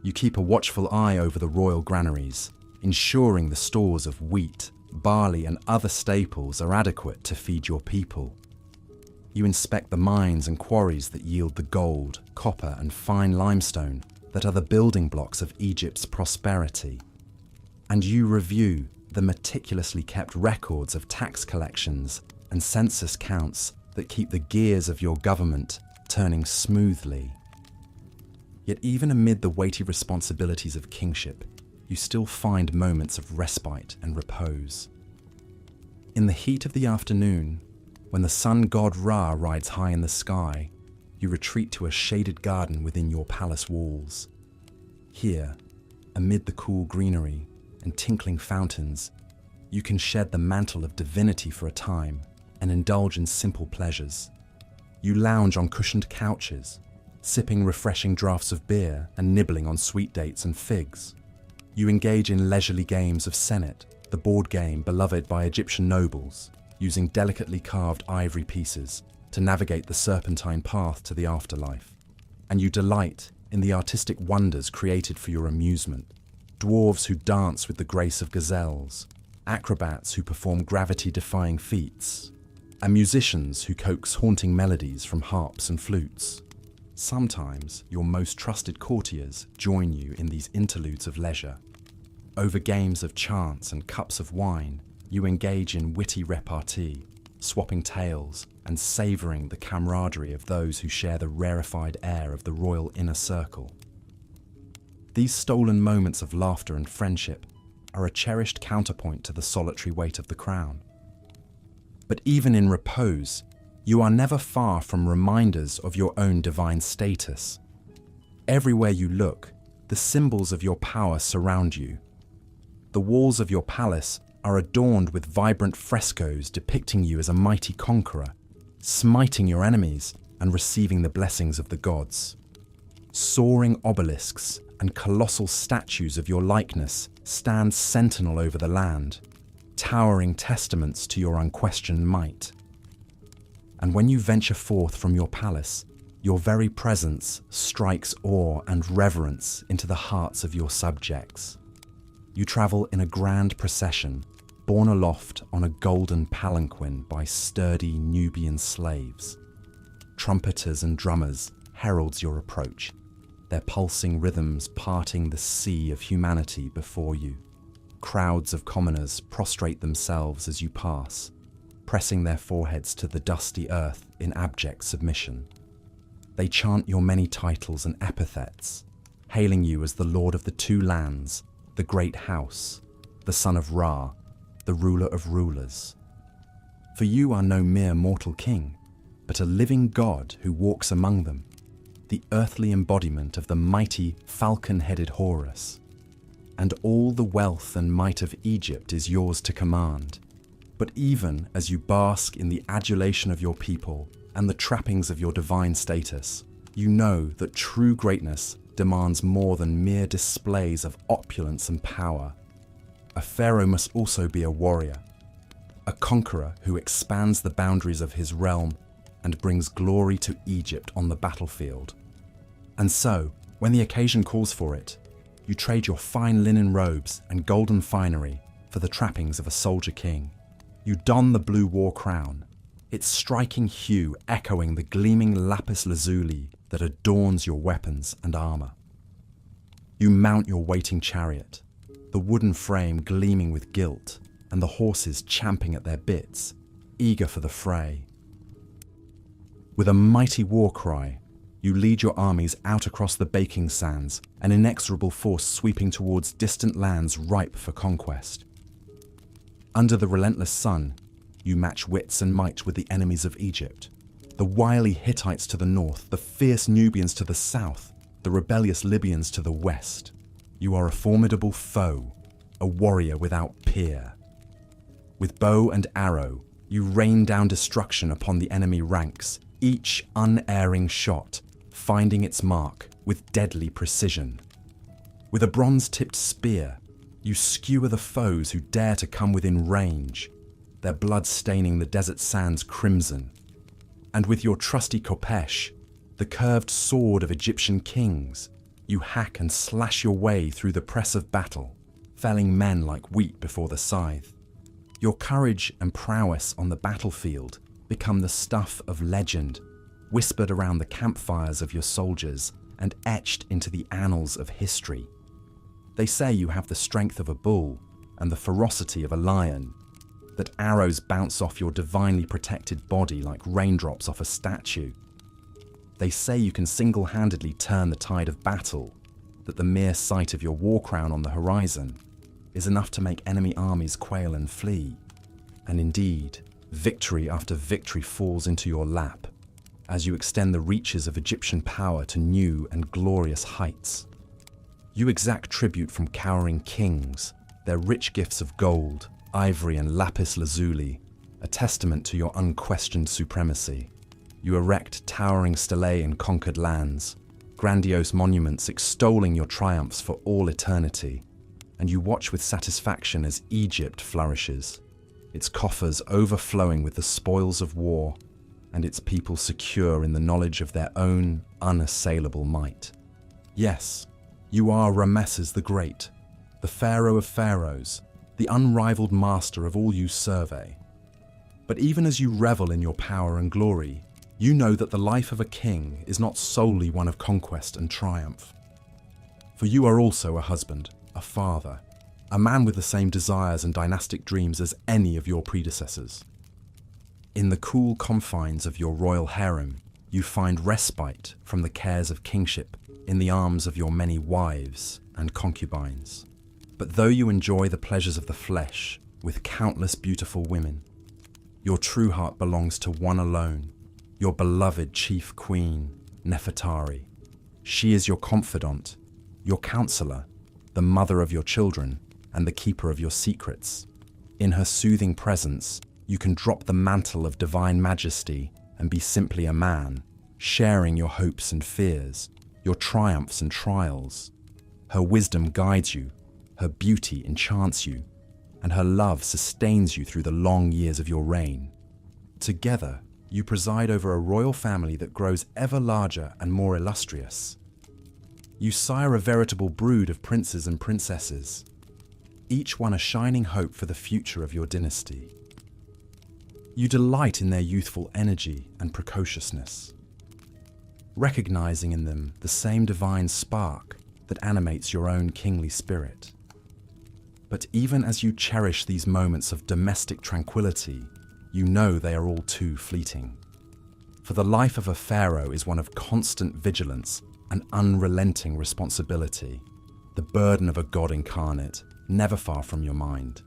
A: You keep a watchful eye over the royal granaries, ensuring the stores of wheat, barley and other staples are adequate to feed your people. You inspect the mines and quarries that yield the gold, copper and fine limestone that are the building blocks of Egypt's prosperity. And you review the meticulously kept records of tax collections and census counts that keep the gears of your government turning smoothly. Yet even amid the weighty responsibilities of kingship, you still find moments of respite and repose. In the heat of the afternoon, when the sun god Ra rides high in the sky, you retreat to a shaded garden within your palace walls. Here, amid the cool greenery and tinkling fountains, you can shed the mantle of divinity for a time and indulge in simple pleasures. You lounge on cushioned couches, sipping refreshing draughts of beer and nibbling on sweet dates and figs. You engage in leisurely games of Senet, the board game beloved by Egyptian nobles, using delicately carved ivory pieces to navigate the serpentine path to the afterlife. And you delight in the artistic wonders created for your amusement. Dwarves who dance with the grace of gazelles, acrobats who perform gravity-defying feats, and musicians who coax haunting melodies from harps and flutes. Sometimes your most trusted courtiers join you in these interludes of leisure. Over games of chance and cups of wine, you engage in witty repartee, swapping tales and savouring the camaraderie of those who share the rarefied air of the royal inner circle. These stolen moments of laughter and friendship are a cherished counterpoint to the solitary weight of the crown. But even in repose, you are never far from reminders of your own divine status. Everywhere you look, the symbols of your power surround you. The walls of your palace are adorned with vibrant frescoes depicting you as a mighty conqueror, smiting your enemies and receiving the blessings of the gods. Soaring obelisks and colossal statues of your likeness stand sentinel over the land, towering testaments to your unquestioned might. And when you venture forth from your palace, your very presence strikes awe and reverence into the hearts of your subjects. You travel in a grand procession, borne aloft on a golden palanquin by sturdy Nubian slaves. Trumpeters and drummers heralds your approach, their pulsing rhythms parting the sea of humanity before you. Crowds of commoners prostrate themselves as you pass, pressing their foreheads to the dusty earth in abject submission. They chant your many titles and epithets, hailing you as the Lord of the Two Lands, the Great House, the Son of Ra, the Ruler of Rulers. For you are no mere mortal king, but a living god who walks among them, the earthly embodiment of the mighty falcon-headed Horus. And all the wealth and might of Egypt is yours to command. But even as you bask in the adulation of your people and the trappings of your divine status, you know that true greatness demands more than mere displays of opulence and power. A pharaoh must also be a warrior, a conqueror who expands the boundaries of his realm and brings glory to Egypt on the battlefield. And so, when the occasion calls for it, you trade your fine linen robes and golden finery for the trappings of a soldier king. You don the blue war crown, its striking hue echoing the gleaming lapis lazuli that adorns your weapons and armor. You mount your waiting chariot, the wooden frame gleaming with gilt, and the horses champing at their bits, eager for the fray. With a mighty war cry, you lead your armies out across the baking sands, an inexorable force sweeping towards distant lands ripe for conquest. Under the relentless sun, you match wits and might with the enemies of Egypt, the wily Hittites to the north, the fierce Nubians to the south, the rebellious Libyans to the west. You are a formidable foe, a warrior without peer. With bow and arrow, you rain down destruction upon the enemy ranks, each unerring shot finding its mark with deadly precision. With a bronze-tipped spear, you skewer the foes who dare to come within range, their blood staining the desert sands crimson. And with your trusty khopesh, the curved sword of Egyptian kings, you hack and slash your way through the press of battle, felling men like wheat before the scythe. Your courage and prowess on the battlefield become the stuff of legend, whispered around the campfires of your soldiers and etched into the annals of history. They say you have the strength of a bull and the ferocity of a lion, that arrows bounce off your divinely protected body like raindrops off a statue. They say you can single-handedly turn the tide of battle, that the mere sight of your war crown on the horizon is enough to make enemy armies quail and flee. And indeed, victory after victory falls into your lap as you extend the reaches of Egyptian power to new and glorious heights. You exact tribute from cowering kings, their rich gifts of gold, ivory and lapis lazuli, a testament to your unquestioned supremacy. You erect towering stelae in conquered lands, grandiose monuments extolling your triumphs for all eternity, and you watch with satisfaction as Egypt flourishes, its coffers overflowing with the spoils of war, and its people secure in the knowledge of their own unassailable might. Yes, you are Ramesses the Great, the Pharaoh of pharaohs, the unrivaled master of all you survey. But even as you revel in your power and glory, you know that the life of a king is not solely one of conquest and triumph. For you are also a husband, a father, a man with the same desires and dynastic dreams as any of your predecessors. In the cool confines of your royal harem, you find respite from the cares of kingship in the arms of your many wives and concubines. But though you enjoy the pleasures of the flesh with countless beautiful women, your true heart belongs to one alone, your beloved chief queen, Nefertari. She is your confidant, your counselor, the mother of your children, and the keeper of your secrets. In her soothing presence, you can drop the mantle of divine majesty and be simply a man, sharing your hopes and fears, your triumphs and trials. Her wisdom guides you, her beauty enchants you, and her love sustains you through the long years of your reign. Together, you preside over a royal family that grows ever larger and more illustrious. You sire a veritable brood of princes and princesses, each one a shining hope for the future of your dynasty. You delight in their youthful energy and precociousness, recognizing in them the same divine spark that animates your own kingly spirit. But even as you cherish these moments of domestic tranquility, you know they are all too fleeting. For the life of a pharaoh is one of constant vigilance and unrelenting responsibility, the burden of a god incarnate, never far from your mind.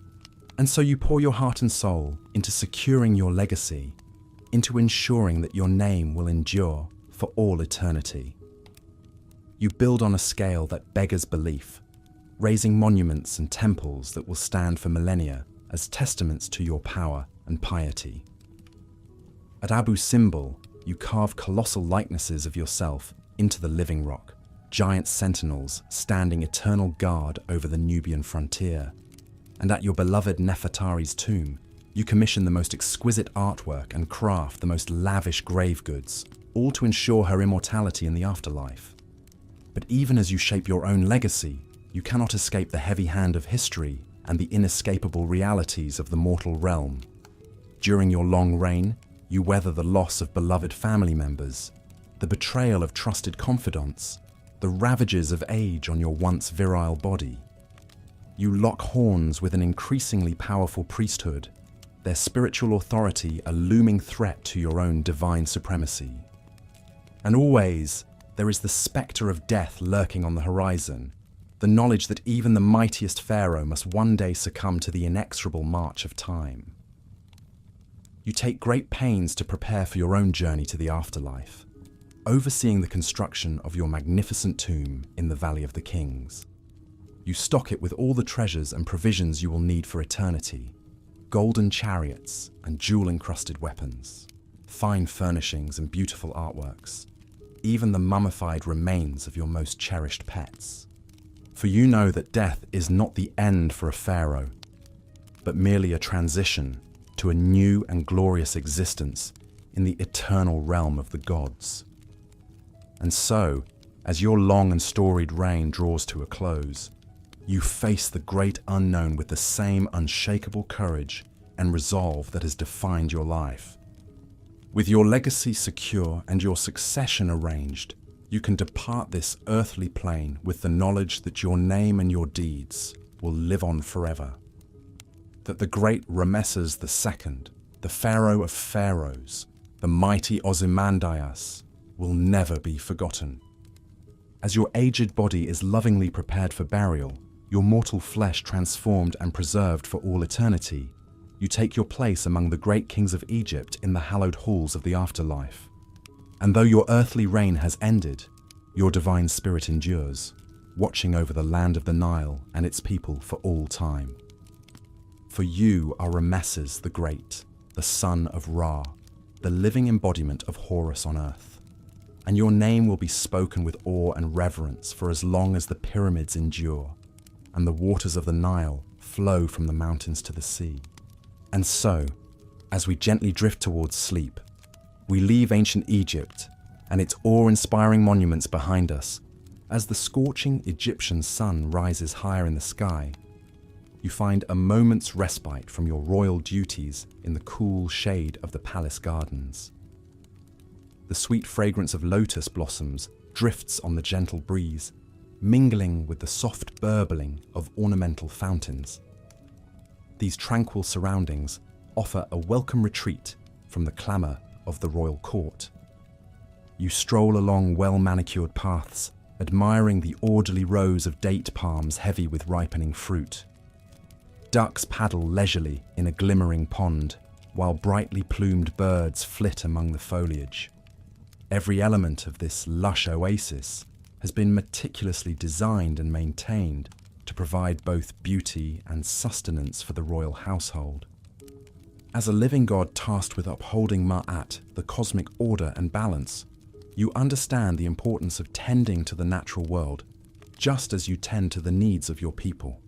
A: And so you pour your heart and soul into securing your legacy, into ensuring that your name will endure for all eternity. You build on a scale that beggars belief, raising monuments and temples that will stand for millennia as testaments to your power and piety. At Abu Simbel, you carve colossal likenesses of yourself into the living rock, giant sentinels standing eternal guard over the Nubian frontier. And at your beloved Nefertari's tomb, you commission the most exquisite artwork and craft the most lavish grave goods, all to ensure her immortality in the afterlife. But even as you shape your own legacy, you cannot escape the heavy hand of history and the inescapable realities of the mortal realm. During your long reign, you weather the loss of beloved family members, the betrayal of trusted confidants, the ravages of age on your once virile body. You lock horns with an increasingly powerful priesthood, their spiritual authority a looming threat to your own divine supremacy. And always, there is the spectre of death lurking on the horizon, the knowledge that even the mightiest pharaoh must one day succumb to the inexorable march of time. You take great pains to prepare for your own journey to the afterlife, overseeing the construction of your magnificent tomb in the Valley of the Kings. You stock it with all the treasures and provisions you will need for eternity, golden chariots and jewel-encrusted weapons, fine furnishings and beautiful artworks, even the mummified remains of your most cherished pets. For you know that death is not the end for a pharaoh, but merely a transition to a new and glorious existence in the eternal realm of the gods. And so, as your long and storied reign draws to a close, you face the great unknown with the same unshakable courage and resolve that has defined your life. With your legacy secure and your succession arranged, you can depart this earthly plane with the knowledge that your name and your deeds will live on forever. That the great Ramesses II, the Pharaoh of Pharaohs, the mighty Ozymandias, will never be forgotten. As your aged body is lovingly prepared for burial, your mortal flesh transformed and preserved for all eternity, you take your place among the great kings of Egypt in the hallowed halls of the afterlife. And though your earthly reign has ended, your divine spirit endures, watching over the land of the Nile and its people for all time. For you are Ramesses the Great, the son of Ra, the living embodiment of Horus on earth. And your name will be spoken with awe and reverence for as long as the pyramids endure, and the waters of the Nile flow from the mountains to the sea. And so, as we gently drift towards sleep, we leave ancient Egypt and its awe-inspiring monuments behind us. As the scorching Egyptian sun rises higher in the sky, you find a moment's respite from your royal duties in the cool shade of the palace gardens. The sweet fragrance of lotus blossoms drifts on the gentle breeze, mingling with the soft burbling of ornamental fountains. These tranquil surroundings offer a welcome retreat from the clamour of the royal court. You stroll along well-manicured paths, admiring the orderly rows of date palms heavy with ripening fruit. Ducks paddle leisurely in a glimmering pond, while brightly plumed birds flit among the foliage. Every element of this lush oasis has been meticulously designed and maintained to provide both beauty and sustenance for the royal household. As a living god tasked with upholding Ma'at, the cosmic order and balance, you understand the importance of tending to the natural world, just as you tend to the needs of your people.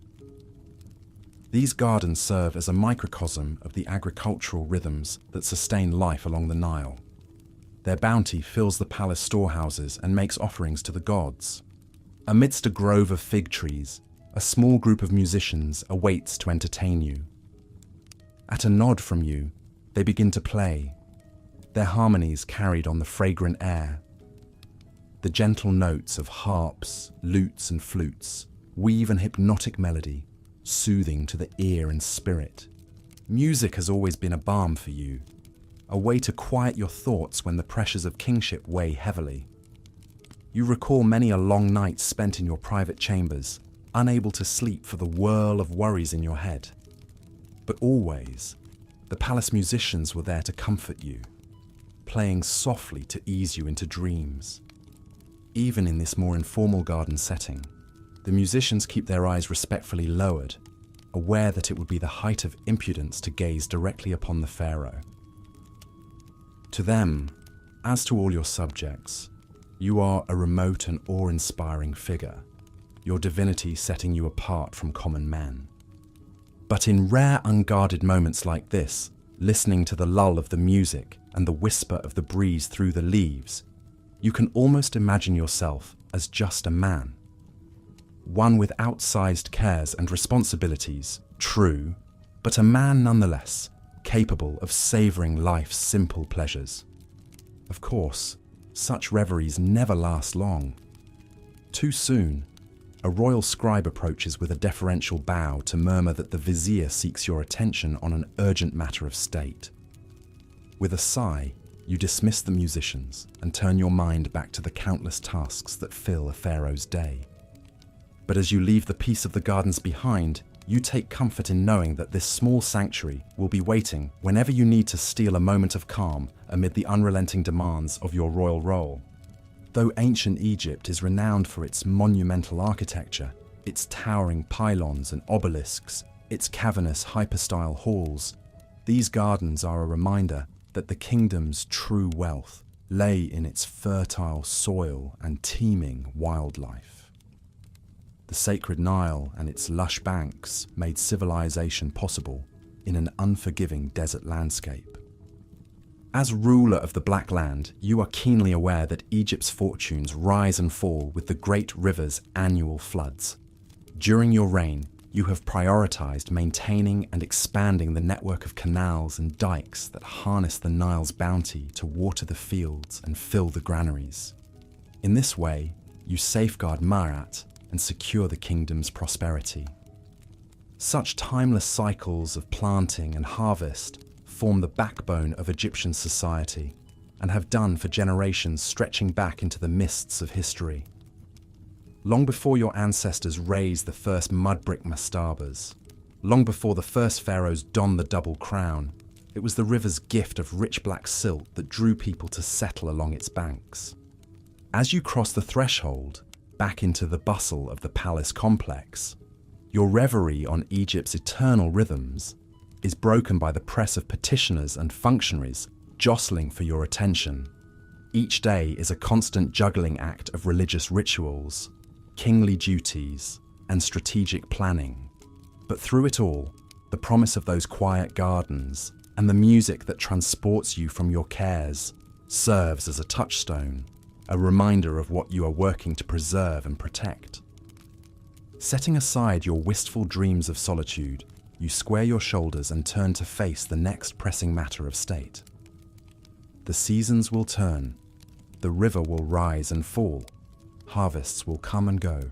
A: These gardens serve as a microcosm of the agricultural rhythms that sustain life along the Nile. Their bounty fills the palace storehouses and makes offerings to the gods. Amidst a grove of fig trees, a small group of musicians awaits to entertain you. At a nod from you, they begin to play, their harmonies carried on the fragrant air. The gentle notes of harps, lutes and flutes weave an hypnotic melody, soothing to the ear and spirit. Music has always been a balm for you, a way to quiet your thoughts when the pressures of kingship weigh heavily. You recall many a long night spent in your private chambers, unable to sleep for the whirl of worries in your head. But always, the palace musicians were there to comfort you, playing softly to ease you into dreams. Even in this more informal garden setting, the musicians keep their eyes respectfully lowered, aware that it would be the height of impudence to gaze directly upon the pharaoh. To them, as to all your subjects, you are a remote and awe-inspiring figure, your divinity setting you apart from common men. But in rare unguarded moments like this, listening to the lull of the music and the whisper of the breeze through the leaves, you can almost imagine yourself as just a man. One with outsized cares and responsibilities, true, but a man nonetheless, capable of savouring life's simple pleasures. Of course, such reveries never last long. Too soon, a royal scribe approaches with a deferential bow to murmur that the vizier seeks your attention on an urgent matter of state. With a sigh, you dismiss the musicians and turn your mind back to the countless tasks that fill a pharaoh's day. But as you leave the peace of the gardens behind, you take comfort in knowing that this small sanctuary will be waiting whenever you need to steal a moment of calm amid the unrelenting demands of your royal role. Though ancient Egypt is renowned for its monumental architecture, its towering pylons and obelisks, its cavernous hypostyle halls, these gardens are a reminder that the kingdom's true wealth lay in its fertile soil and teeming wildlife. The sacred Nile and its lush banks made civilization possible in an unforgiving desert landscape. As ruler of the Black Land, you are keenly aware that Egypt's fortunes rise and fall with the great river's annual floods. During your reign, you have prioritized maintaining and expanding the network of canals and dikes that harness the Nile's bounty to water the fields and fill the granaries. In this way, you safeguard Ma'at and secure the kingdom's prosperity. Such timeless cycles of planting and harvest form the backbone of Egyptian society and have done for generations stretching back into the mists of history. Long before your ancestors raised the first mud brick mastabas, long before the first pharaohs donned the double crown, it was the river's gift of rich black silt that drew people to settle along its banks. As you cross the threshold, back into the bustle of the palace complex, your reverie on Egypt's eternal rhythms is broken by the press of petitioners and functionaries jostling for your attention. Each day is a constant juggling act of religious rituals, kingly duties, and strategic planning. But through it all, the promise of those quiet gardens and the music that transports you from your cares serves as a touchstone, a reminder of what you are working to preserve and protect. Setting aside your wistful dreams of solitude, you square your shoulders and turn to face the next pressing matter of state. The seasons will turn, the river will rise and fall, harvests will come and go.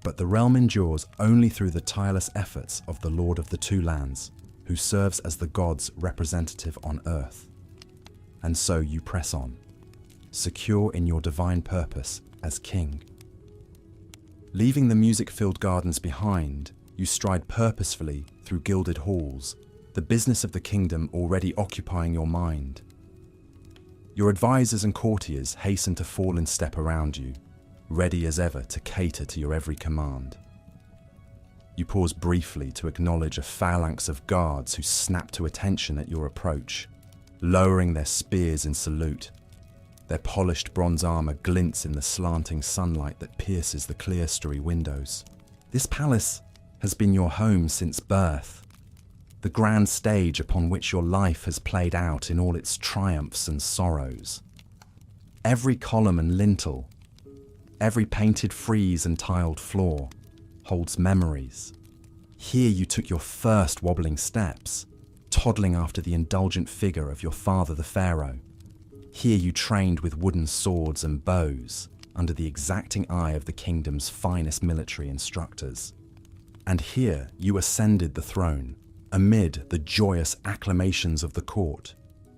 A: But the realm endures only through the tireless efforts of the Lord of the Two Lands, who serves as the god's representative on earth. And so you press on, secure in your divine purpose as king. Leaving the music-filled gardens behind, you stride purposefully through gilded halls, the business of the kingdom already occupying your mind. Your advisors and courtiers hasten to fall in step around you, ready as ever to cater to your every command. You pause briefly to acknowledge a phalanx of guards who snap to attention at your approach, lowering their spears in salute. Their polished bronze armor glints in the slanting sunlight that pierces the clerestory windows. This palace has been your home since birth, the grand stage upon which your life has played out in all its triumphs and sorrows. Every column and lintel, every painted frieze and tiled floor holds memories. Here you took your first wobbling steps, toddling after the indulgent figure of your father the pharaoh. Here you trained with wooden swords and bows under the exacting eye of the kingdom's finest military instructors. And here you ascended the throne amid the joyous acclamations of the court,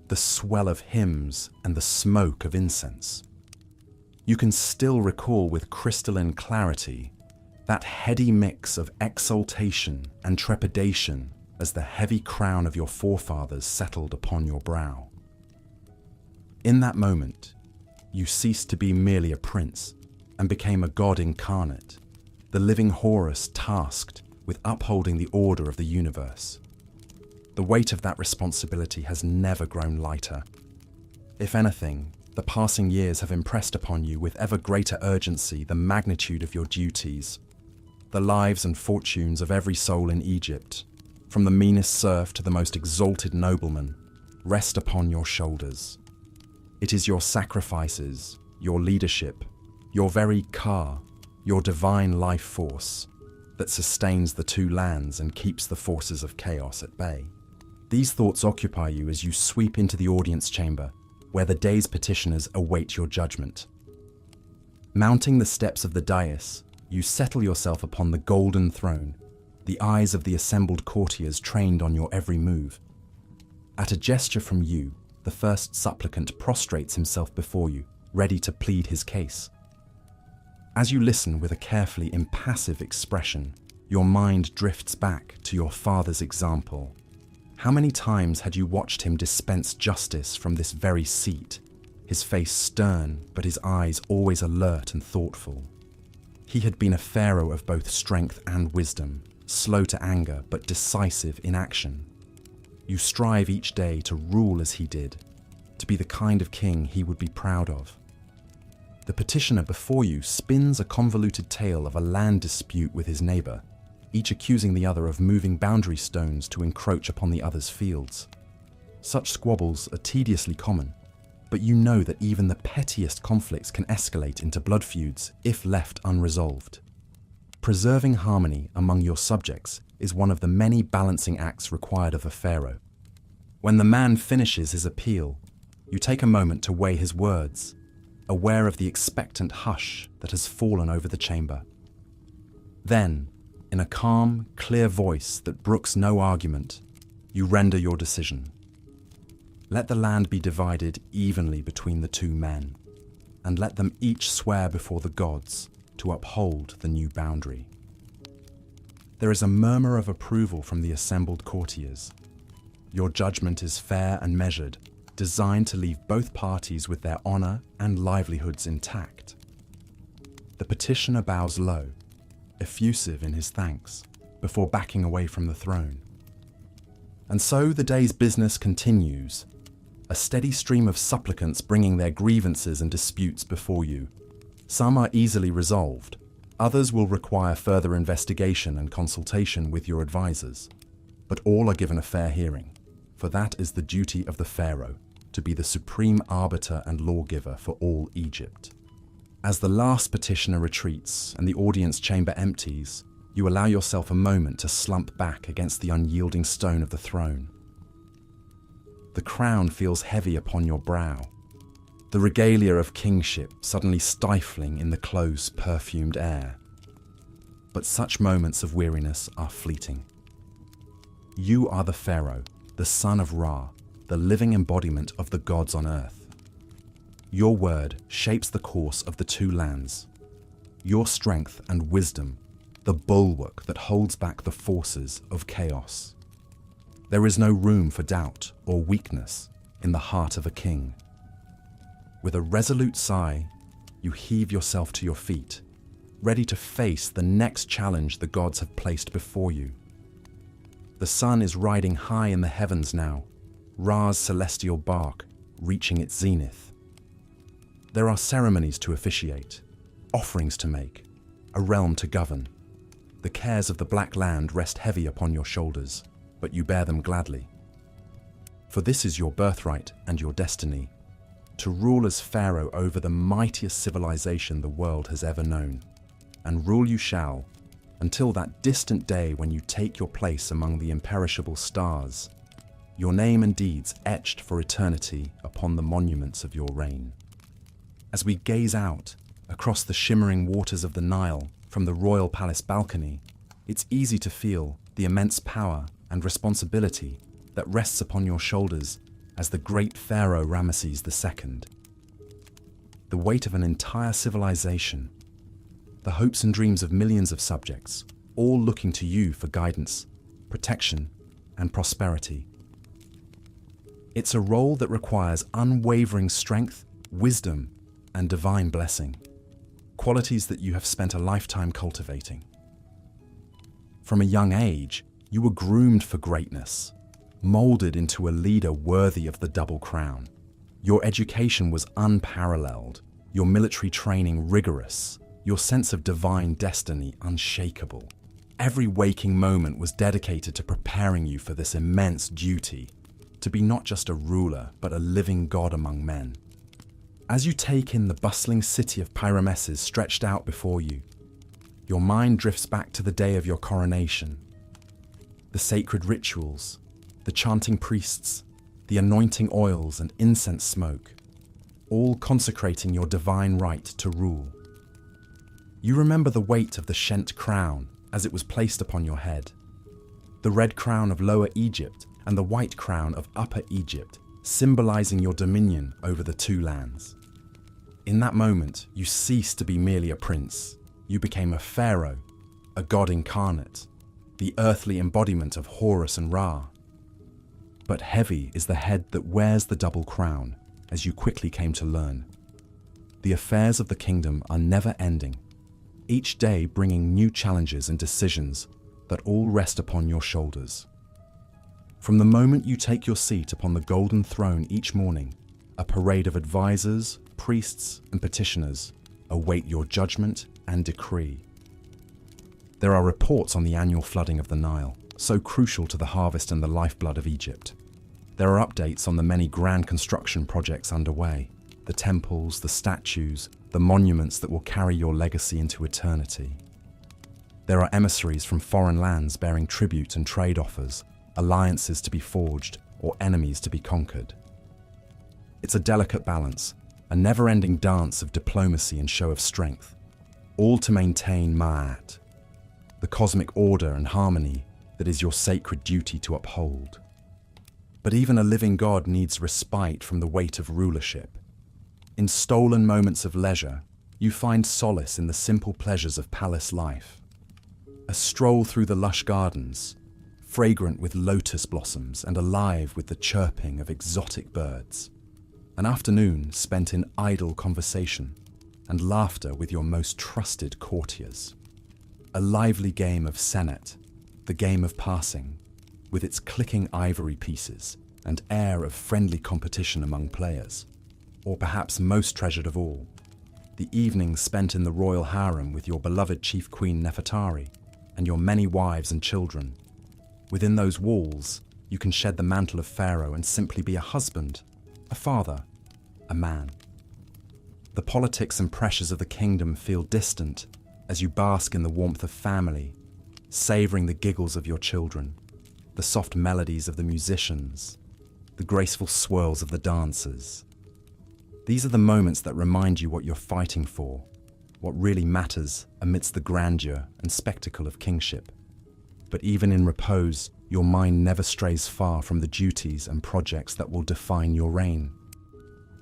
A: the swell of hymns and the smoke of incense. You can still recall with crystalline clarity that heady mix of exultation and trepidation as the heavy crown of your forefathers settled upon your brow. In that moment, you ceased to be merely a prince and became a god incarnate, the living Horus tasked with upholding the order of the universe. The weight of that responsibility has never grown lighter. If anything, the passing years have impressed upon you with ever greater urgency the magnitude of your duties. The lives and fortunes of every soul in Egypt, from the meanest serf to the most exalted nobleman, rest upon your shoulders. It is your sacrifices, your leadership, your very Ka, your divine life force, that sustains the two lands and keeps the forces of chaos at bay. These thoughts occupy you as you sweep into the audience chamber, where the day's petitioners await your judgment. Mounting the steps of the dais, you settle yourself upon the golden throne, the eyes of the assembled courtiers trained on your every move. At a gesture from you, the first supplicant prostrates himself before you, ready to plead his case. As you listen with a carefully impassive expression, your mind drifts back to your father's example. How many times had you watched him dispense justice from this very seat, his face stern, but his eyes always alert and thoughtful? He had been a pharaoh of both strength and wisdom, slow to anger, but decisive in action. You strive each day to rule as he did, to be the kind of king he would be proud of. The petitioner before you spins a convoluted tale of a land dispute with his neighbor, each accusing the other of moving boundary stones to encroach upon the other's fields. Such squabbles are tediously common, but you know that even the pettiest conflicts can escalate into blood feuds if left unresolved. Preserving harmony among your subjects is one of the many balancing acts required of a pharaoh. When the man finishes his appeal, you take a moment to weigh his words, aware of the expectant hush that has fallen over the chamber. Then, in a calm, clear voice that brooks no argument, you render your decision. Let the land be divided evenly between the two men, and let them each swear before the gods to uphold the new boundary. There is a murmur of approval from the assembled courtiers. Your judgment is fair and measured, designed to leave both parties with their honor and livelihoods intact. The petitioner bows low, effusive in his thanks, before backing away from the throne. And so the day's business continues, a steady stream of supplicants bringing their grievances and disputes before you. Some are easily resolved, others will require further investigation and consultation with your advisors, but all are given a fair hearing. For that is the duty of the pharaoh, to be the supreme arbiter and lawgiver for all Egypt. As the last petitioner retreats and the audience chamber empties, you allow yourself a moment to slump back against the unyielding stone of the throne. The crown feels heavy upon your brow, the regalia of kingship suddenly stifling in the close, perfumed air. But such moments of weariness are fleeting. You are the pharaoh, the son of Ra, the living embodiment of the gods on earth. Your word shapes the course of the two lands. Your strength and wisdom, the bulwark that holds back the forces of chaos. There is no room for doubt or weakness in the heart of a king. With a resolute sigh, you heave yourself to your feet, ready to face the next challenge the gods have placed before you. The sun is riding high in the heavens now, Ra's celestial bark reaching its zenith. There are ceremonies to officiate, offerings to make, a realm to govern. The cares of the Black Land rest heavy upon your shoulders, but you bear them gladly. For this is your birthright and your destiny, to rule as pharaoh over the mightiest civilization the world has ever known. And rule you shall, until that distant day when you take your place among the imperishable stars, your name and deeds etched for eternity upon the monuments of your reign. As we gaze out across the shimmering waters of the Nile from the royal palace balcony, it's easy to feel the immense power and responsibility that rests upon your shoulders as the great Pharaoh Ramesses II. The weight of an entire civilization, the hopes and dreams of millions of subjects, all looking to you for guidance, protection, and prosperity. It's a role that requires unwavering strength, wisdom, and divine blessing, qualities that you have spent a lifetime cultivating. From a young age, you were groomed for greatness, molded into a leader worthy of the double crown. Your education was unparalleled, your military training rigorous, your sense of divine destiny unshakable. Every waking moment was dedicated to preparing you for this immense duty, to be not just a ruler, but a living god among men. As you take in the bustling city of Ramesses stretched out before you, your mind drifts back to the day of your coronation. The sacred rituals, the chanting priests, the anointing oils and incense smoke, all consecrating your divine right to rule. You remember the weight of the Shent crown as it was placed upon your head, the red crown of Lower Egypt and the white crown of Upper Egypt, symbolizing your dominion over the two lands. In that moment, you ceased to be merely a prince. You became a pharaoh, a god incarnate, the earthly embodiment of Horus and Ra. But heavy is the head that wears the double crown, as you quickly came to learn. The affairs of the kingdom are never ending, each day bringing new challenges and decisions that all rest upon your shoulders. From the moment you take your seat upon the golden throne each morning, a parade of advisors, priests, and petitioners await your judgment and decree. There are reports on the annual flooding of the Nile, so crucial to the harvest and the lifeblood of Egypt. There are updates on the many grand construction projects underway, the temples, the statues, the monuments that will carry your legacy into eternity. There are emissaries from foreign lands bearing tribute and trade offers, alliances to be forged or enemies to be conquered. It's a delicate balance, a never-ending dance of diplomacy and show of strength, all to maintain Ma'at, the cosmic order and harmony that is your sacred duty to uphold. But even a living god needs respite from the weight of rulership. In stolen moments of leisure, you find solace in the simple pleasures of palace life. A stroll through the lush gardens, fragrant with lotus blossoms and alive with the chirping of exotic birds. An afternoon spent in idle conversation and laughter with your most trusted courtiers. A lively game of senet, the game of passing, with its clicking ivory pieces and air of friendly competition among players. Or perhaps most treasured of all, the evenings spent in the royal harem with your beloved Chief Queen Nefertari and your many wives and children. Within those walls, you can shed the mantle of Pharaoh and simply be a husband, a father, a man. The politics and pressures of the kingdom feel distant as you bask in the warmth of family, savouring the giggles of your children, the soft melodies of the musicians, the graceful swirls of the dancers. These are the moments that remind you what you're fighting for, what really matters amidst the grandeur and spectacle of kingship. But even in repose, your mind never strays far from the duties and projects that will define your reign.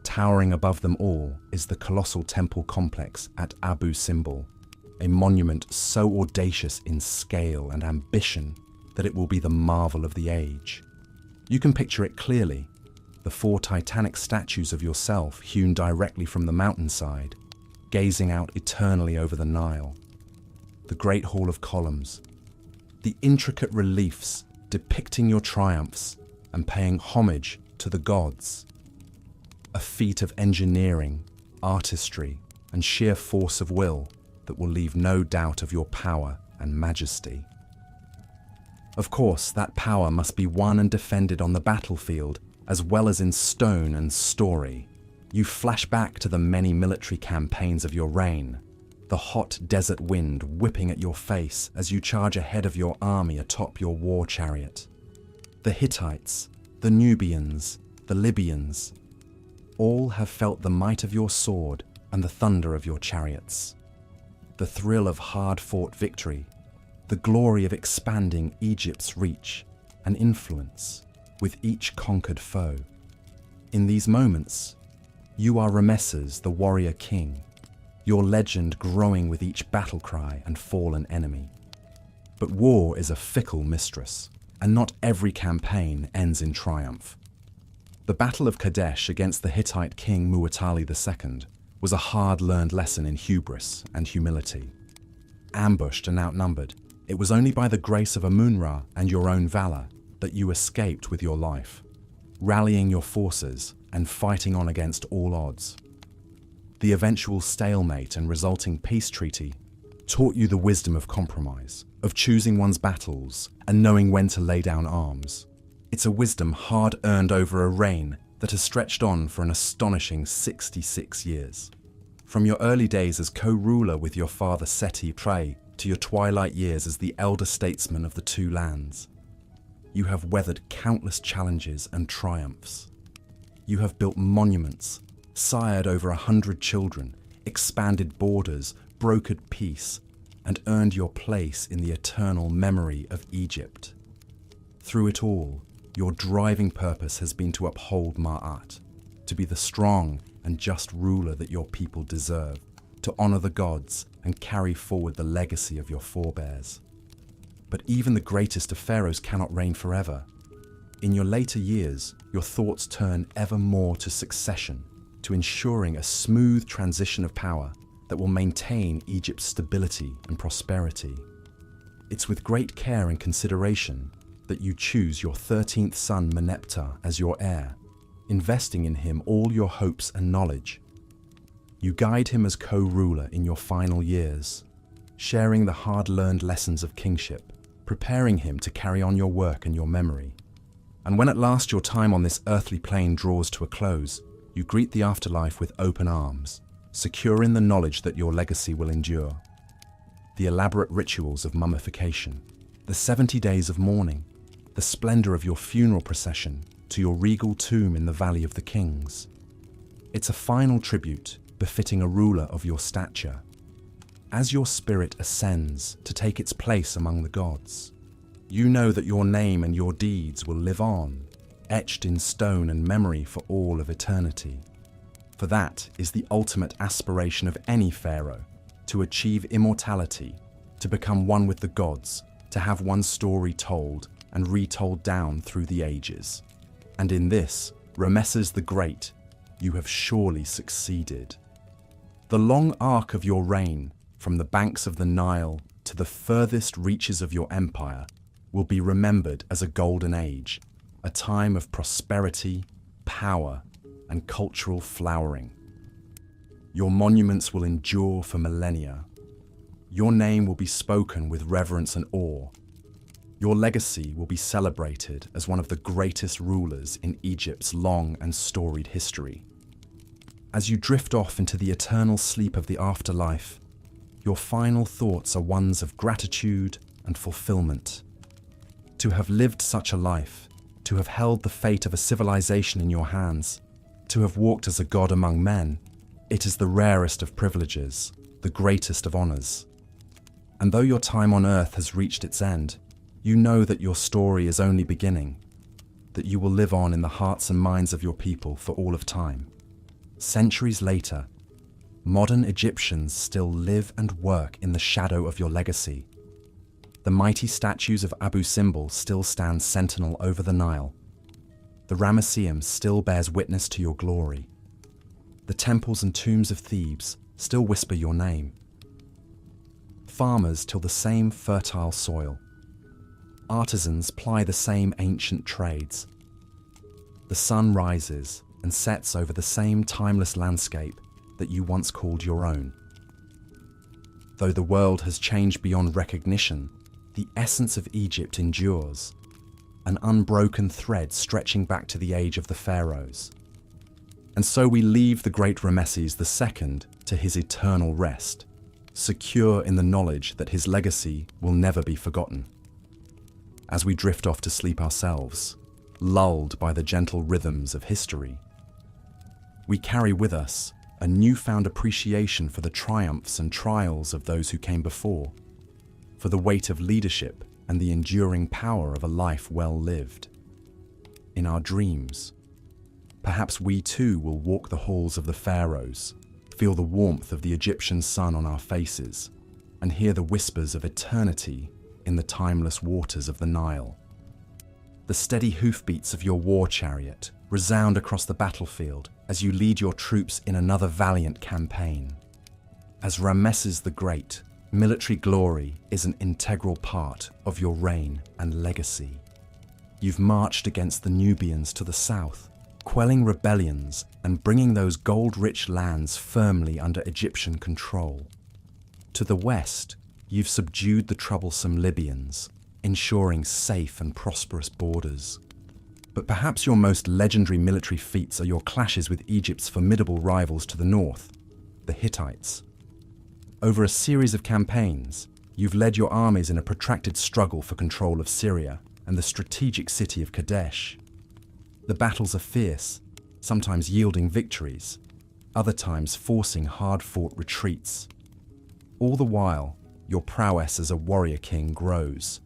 A: Towering above them all is the colossal temple complex at Abu Simbel, a monument so audacious in scale and ambition that it will be the marvel of the age. You can picture it clearly, the 4 titanic statues of yourself hewn directly from the mountainside, gazing out eternally over the Nile, the great hall of columns, the intricate reliefs depicting your triumphs and paying homage to the gods. A feat of engineering, artistry, and sheer force of will that will leave no doubt of your power and majesty. Of course, that power must be won and defended on the battlefield as well as in stone and story. You flash back to the many military campaigns of your reign, the hot desert wind whipping at your face as you charge ahead of your army atop your war chariot. The Hittites, the Nubians, the Libyans, all have felt the might of your sword and the thunder of your chariots. The thrill of hard-fought victory, the glory of expanding Egypt's reach and influence with each conquered foe. In these moments, you are Ramesses, the warrior king, your legend growing with each battle cry and fallen enemy. But war is a fickle mistress, and not every campaign ends in triumph. The Battle of Kadesh against the Hittite king Muwatalli II was a hard-learned lesson in hubris and humility. Ambushed and outnumbered, it was only by the grace of Amun-Ra and your own valor that you escaped with your life, rallying your forces and fighting on against all odds. The eventual stalemate and resulting peace treaty taught you the wisdom of compromise, of choosing one's battles and knowing when to lay down arms. It's a wisdom hard-earned over a reign that has stretched on for an astonishing 66 years. From your early days as co-ruler with your father Seti Pre to your twilight years as the elder statesman of the two lands, you have weathered countless challenges and triumphs. You have built monuments, sired over 100 children, expanded borders, brokered peace and earned your place in the eternal memory of Egypt. Through it all, your driving purpose has been to uphold Ma'at, to be the strong and just ruler that your people deserve, to honor the gods and carry forward the legacy of your forebears. But even the greatest of pharaohs cannot reign forever. In your later years, your thoughts turn ever more to succession, to ensuring a smooth transition of power that will maintain Egypt's stability and prosperity. It's with great care and consideration that you choose your 13th son Meneptah as your heir, investing in him all your hopes and knowledge. You guide him as co-ruler in your final years, sharing the hard-learned lessons of kingship, preparing him to carry on your work and your memory. And when at last your time on this earthly plane draws to a close, you greet the afterlife with open arms, secure in the knowledge that your legacy will endure. The elaborate rituals of mummification, the 70 days of mourning, the splendor of your funeral procession to your regal tomb in the Valley of the Kings. It's a final tribute befitting a ruler of your stature. As your spirit ascends to take its place among the gods, you know that your name and your deeds will live on, etched in stone and memory for all of eternity. For that is the ultimate aspiration of any pharaoh, to achieve immortality, to become one with the gods, to have one's story told and retold down through the ages. And in this, Ramesses the Great, you have surely succeeded. The long arc of your reign, from the banks of the Nile to the furthest reaches of your empire, will be remembered as a golden age, a time of prosperity, power, and cultural flowering. Your monuments will endure for millennia. Your name will be spoken with reverence and awe. Your legacy will be celebrated as one of the greatest rulers in Egypt's long and storied history. As you drift off into the eternal sleep of the afterlife, your final thoughts are ones of gratitude and fulfillment. To have lived such a life, to have held the fate of a civilization in your hands, to have walked as a god among men, it is the rarest of privileges, the greatest of honors. And though your time on earth has reached its end, you know that your story is only beginning, that you will live on in the hearts and minds of your people for all of time. Centuries later, modern Egyptians still live and work in the shadow of your legacy. The mighty statues of Abu Simbel still stand sentinel over the Nile. The Ramesseum still bears witness to your glory. The temples and tombs of Thebes still whisper your name. Farmers till the same fertile soil. Artisans ply the same ancient trades. The sun rises and sets over the same timeless landscape that you once called your own. Though the world has changed beyond recognition, the essence of Egypt endures, an unbroken thread stretching back to the age of the pharaohs. And so we leave the great Ramesses II to his eternal rest, secure in the knowledge that his legacy will never be forgotten. As we drift off to sleep ourselves, lulled by the gentle rhythms of history, we carry with us a newfound appreciation for the triumphs and trials of those who came before, for the weight of leadership and the enduring power of a life well lived. In our dreams, perhaps we too will walk the halls of the pharaohs, feel the warmth of the Egyptian sun on our faces, and hear the whispers of eternity in the timeless waters of the Nile. The steady hoofbeats of your war chariot resound across the battlefield as you lead your troops in another valiant campaign. As Ramesses the Great, military glory is an integral part of your reign and legacy. You've marched against the Nubians to the south, quelling rebellions and bringing those gold-rich lands firmly under Egyptian control. To the west, you've subdued the troublesome Libyans, ensuring safe and prosperous borders. But perhaps your most legendary military feats are your clashes with Egypt's formidable rivals to the north, the Hittites. Over a series of campaigns, you've led your armies in a protracted struggle for control of Syria and the strategic city of Kadesh. The battles are fierce, sometimes yielding victories, other times forcing hard-fought retreats. All the while, your prowess as a warrior king grows.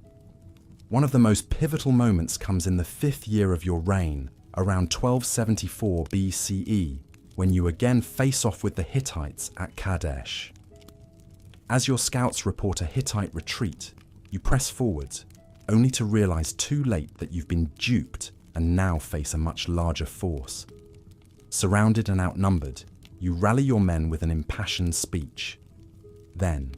A: One of the most pivotal moments comes in the 5th year of your reign, around 1274 BCE, when you again face off with the Hittites at Kadesh. As your scouts report a Hittite retreat, you press forward, only to realize too late that you've been duped and now face a much larger force. Surrounded and outnumbered, you rally your men with an impassioned speech. Then,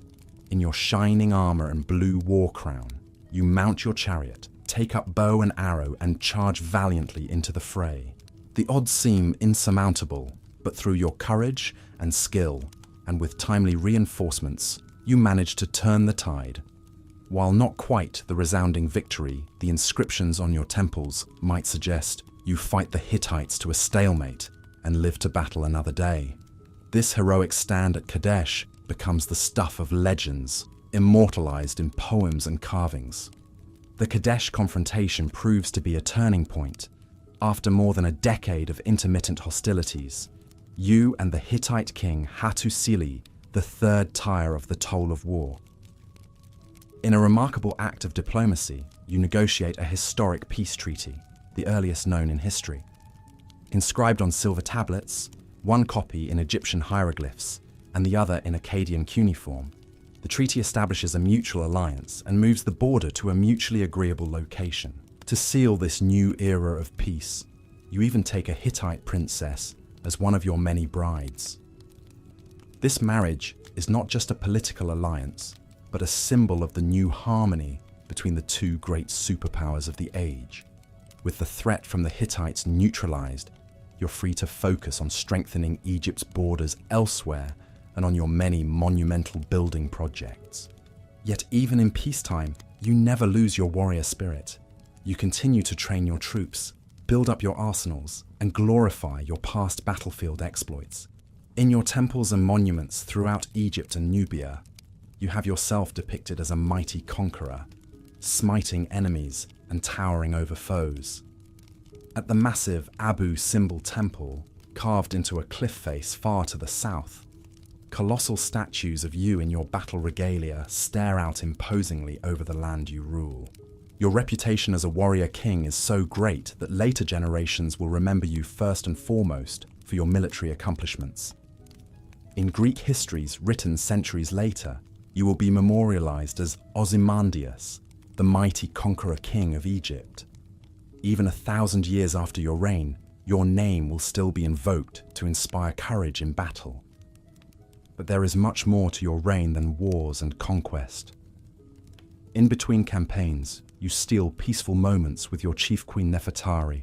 A: in your shining armor and blue war crown, you mount your chariot, take up bow and arrow, and charge valiantly into the fray. The odds seem insurmountable, but through your courage and skill, and with timely reinforcements, you manage to turn the tide. While not quite the resounding victory the inscriptions on your temples might suggest, you fight the Hittites to a stalemate and live to battle another day. This heroic stand at Kadesh becomes the stuff of legends, immortalized in poems and carvings. The Kadesh confrontation proves to be a turning point. After more than a decade of intermittent hostilities, you and the Hittite king Hattusili, the third tire of the toll of war. In a remarkable act of diplomacy, you negotiate a historic peace treaty, the earliest known in history. Inscribed on silver tablets, one copy in Egyptian hieroglyphs and the other in Akkadian cuneiform, the treaty establishes a mutual alliance and moves the border to a mutually agreeable location. To seal this new era of peace, you even take a Hittite princess as one of your many brides. This marriage is not just a political alliance, but a symbol of the new harmony between the two great superpowers of the age. With the threat from the Hittites neutralized, you're free to focus on strengthening Egypt's borders elsewhere and on your many monumental building projects. Yet even in peacetime, you never lose your warrior spirit. You continue to train your troops, build up your arsenals, and glorify your past battlefield exploits. In your temples and monuments throughout Egypt and Nubia, you have yourself depicted as a mighty conqueror, smiting enemies and towering over foes. At the massive Abu Simbel temple, carved into a cliff face far to the south, colossal statues of you in your battle regalia stare out imposingly over the land you rule. Your reputation as a warrior king is so great that later generations will remember you first and foremost for your military accomplishments. In Greek histories written centuries later, you will be memorialized as Ozymandias, the mighty conqueror king of Egypt. Even 1,000 years after your reign, your name will still be invoked to inspire courage in battle. But there is much more to your reign than wars and conquest. In between campaigns, you steal peaceful moments with your chief queen Nefertari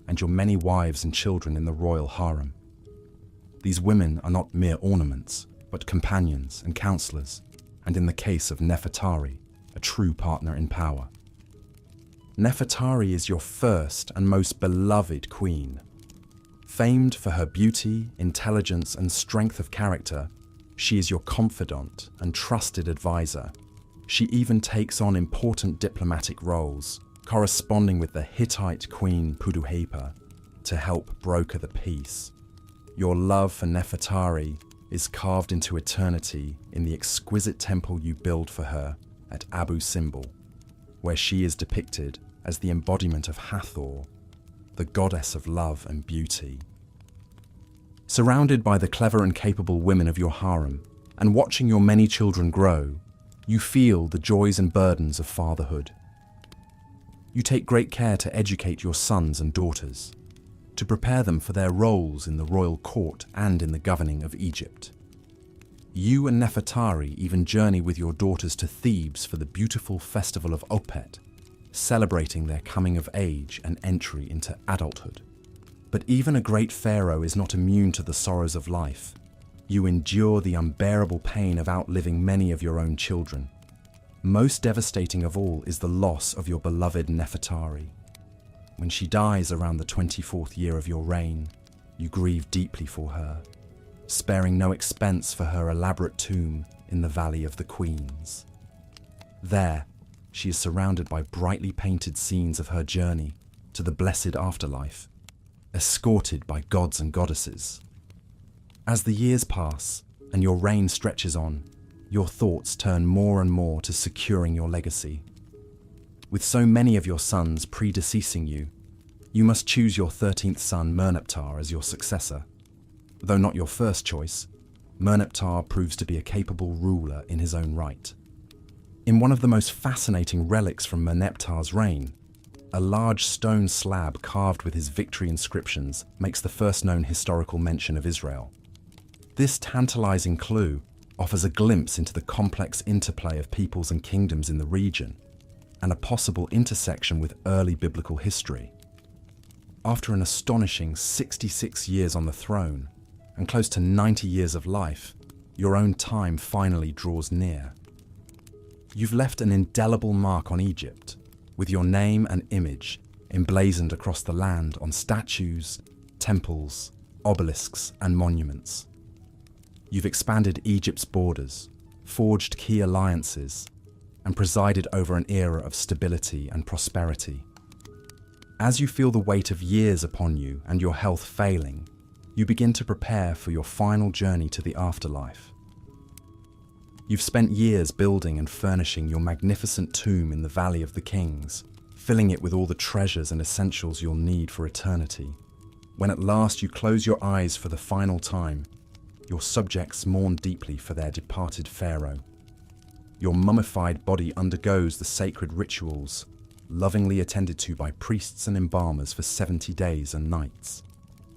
A: and your many wives and children in the royal harem. These women are not mere ornaments, but companions and counselors, and in the case of Nefertari, a true partner in power. Nefertari is your first and most beloved queen. Famed for her beauty, intelligence, and strength of character, she is your confidant and trusted advisor. She even takes on important diplomatic roles, corresponding with the Hittite queen Puduhepa to help broker the peace. Your love for Nefertari is carved into eternity in the exquisite temple you build for her at Abu Simbel, where she is depicted as the embodiment of Hathor, the goddess of love and beauty. Surrounded by the clever and capable women of your harem, and watching your many children grow, you feel the joys and burdens of fatherhood. You take great care to educate your sons and daughters, to prepare them for their roles in the royal court and in the governing of Egypt. You and Nefertari even journey with your daughters to Thebes for the beautiful festival of Opet, celebrating their coming of age and entry into adulthood. But even a great pharaoh is not immune to the sorrows of life. You endure the unbearable pain of outliving many of your own children. Most devastating of all is the loss of your beloved Nefertari. When she dies around the 24th year of your reign, you grieve deeply for her, sparing no expense for her elaborate tomb in the Valley of the Queens. There, she is surrounded by brightly painted scenes of her journey to the blessed afterlife, escorted by gods and goddesses. As the years pass and your reign stretches on, your thoughts turn more and more to securing your legacy. With so many of your sons predeceasing you, you must choose your 13th son Merneptah as your successor. Though not your first choice, Merneptah proves to be a capable ruler in his own right. In one of the most fascinating relics from Merneptah's reign, a large stone slab carved with his victory inscriptions makes the first known historical mention of Israel. This tantalizing clue offers a glimpse into the complex interplay of peoples and kingdoms in the region, and a possible intersection with early biblical history. After an astonishing 66 years on the throne, and close to 90 years of life, your own time finally draws near. You've left an indelible mark on Egypt, with your name and image emblazoned across the land on statues, temples, obelisks, and monuments. You've expanded Egypt's borders, forged key alliances, and presided over an era of stability and prosperity. As you feel the weight of years upon you and your health failing, you begin to prepare for your final journey to the afterlife. You've spent years building and furnishing your magnificent tomb in the Valley of the Kings, filling it with all the treasures and essentials you'll need for eternity. When at last you close your eyes for the final time, your subjects mourn deeply for their departed pharaoh. Your mummified body undergoes the sacred rituals, lovingly attended to by priests and embalmers for 70 days and nights.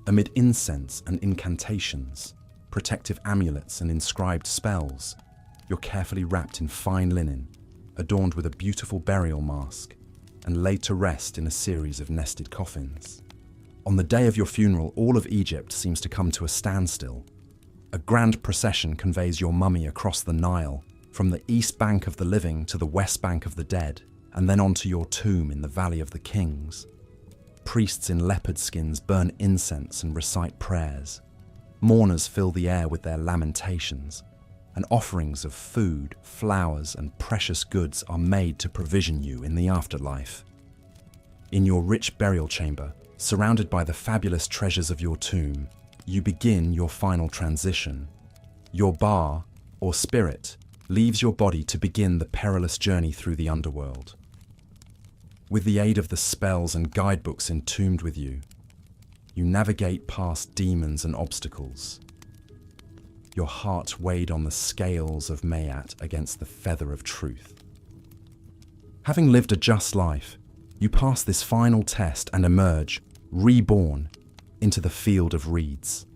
A: Amid incense and incantations, protective amulets and inscribed spells, you're carefully wrapped in fine linen, adorned with a beautiful burial mask, and laid to rest in a series of nested coffins. On the day of your funeral, all of Egypt seems to come to a standstill. A grand procession conveys your mummy across the Nile, from the east bank of the living to the west bank of the dead, and then onto your tomb in the Valley of the Kings. Priests in leopard skins burn incense and recite prayers. Mourners fill the air with their lamentations, and offerings of food, flowers, and precious goods are made to provision you in the afterlife. In your rich burial chamber, surrounded by the fabulous treasures of your tomb, you begin your final transition. Your ba, or spirit, leaves your body to begin the perilous journey through the underworld. With the aid of the spells and guidebooks entombed with you, you navigate past demons and obstacles. Your heart weighed on the scales of Mayat against the feather of truth. Having lived a just life, you pass this final test and emerge, reborn, into the field of reeds.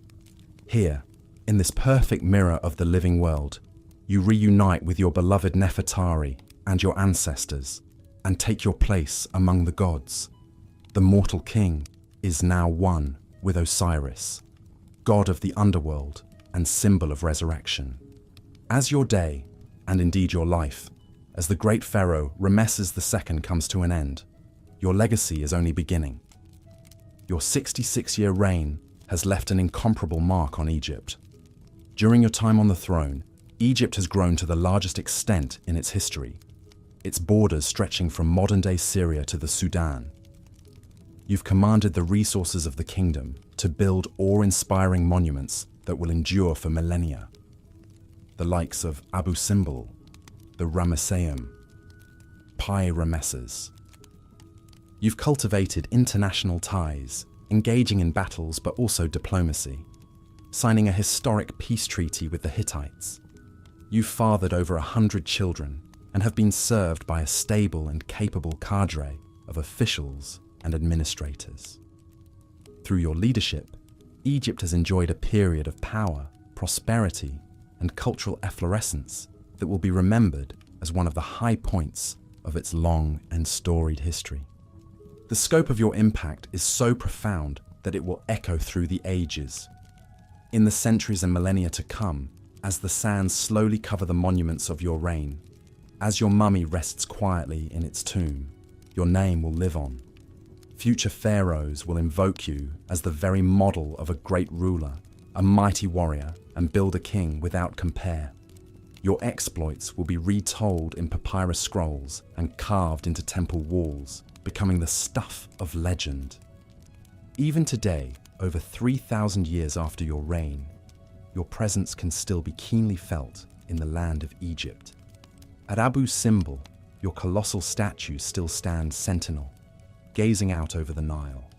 A: Here, in this perfect mirror of the living world, you reunite with your beloved Nefertari and your ancestors, and take your place among the gods. The mortal king is now one with Osiris, god of the underworld and symbol of resurrection. As your day, and indeed your life, as the great Pharaoh Ramesses II comes to an end, your legacy is only beginning. Your 66-year reign has left an incomparable mark on Egypt. During your time on the throne, Egypt has grown to the largest extent in its history, its borders stretching from modern-day Syria to the Sudan. You've commanded the resources of the kingdom to build awe-inspiring monuments that will endure for millennia. The likes of Abu Simbel, the Ramesseum, Pharaoh Ramesses. You've cultivated international ties, engaging in battles but also diplomacy, signing a historic peace treaty with the Hittites. You've fathered over 100 children and have been served by a stable and capable cadre of officials and administrators. Through your leadership, Egypt has enjoyed a period of power, prosperity, and cultural efflorescence that will be remembered as one of the high points of its long and storied history. The scope of your impact is so profound that it will echo through the ages. In the centuries and millennia to come, as the sands slowly cover the monuments of your reign, as your mummy rests quietly in its tomb, your name will live on. Future pharaohs will invoke you as the very model of a great ruler, a mighty warrior, and builder king without compare. Your exploits will be retold in papyrus scrolls and carved into temple walls, becoming the stuff of legend. Even today, over 3,000 years after your reign, your presence can still be keenly felt in the land of Egypt. At Abu Simbel, your colossal statue still stands sentinel, gazing out over the Nile.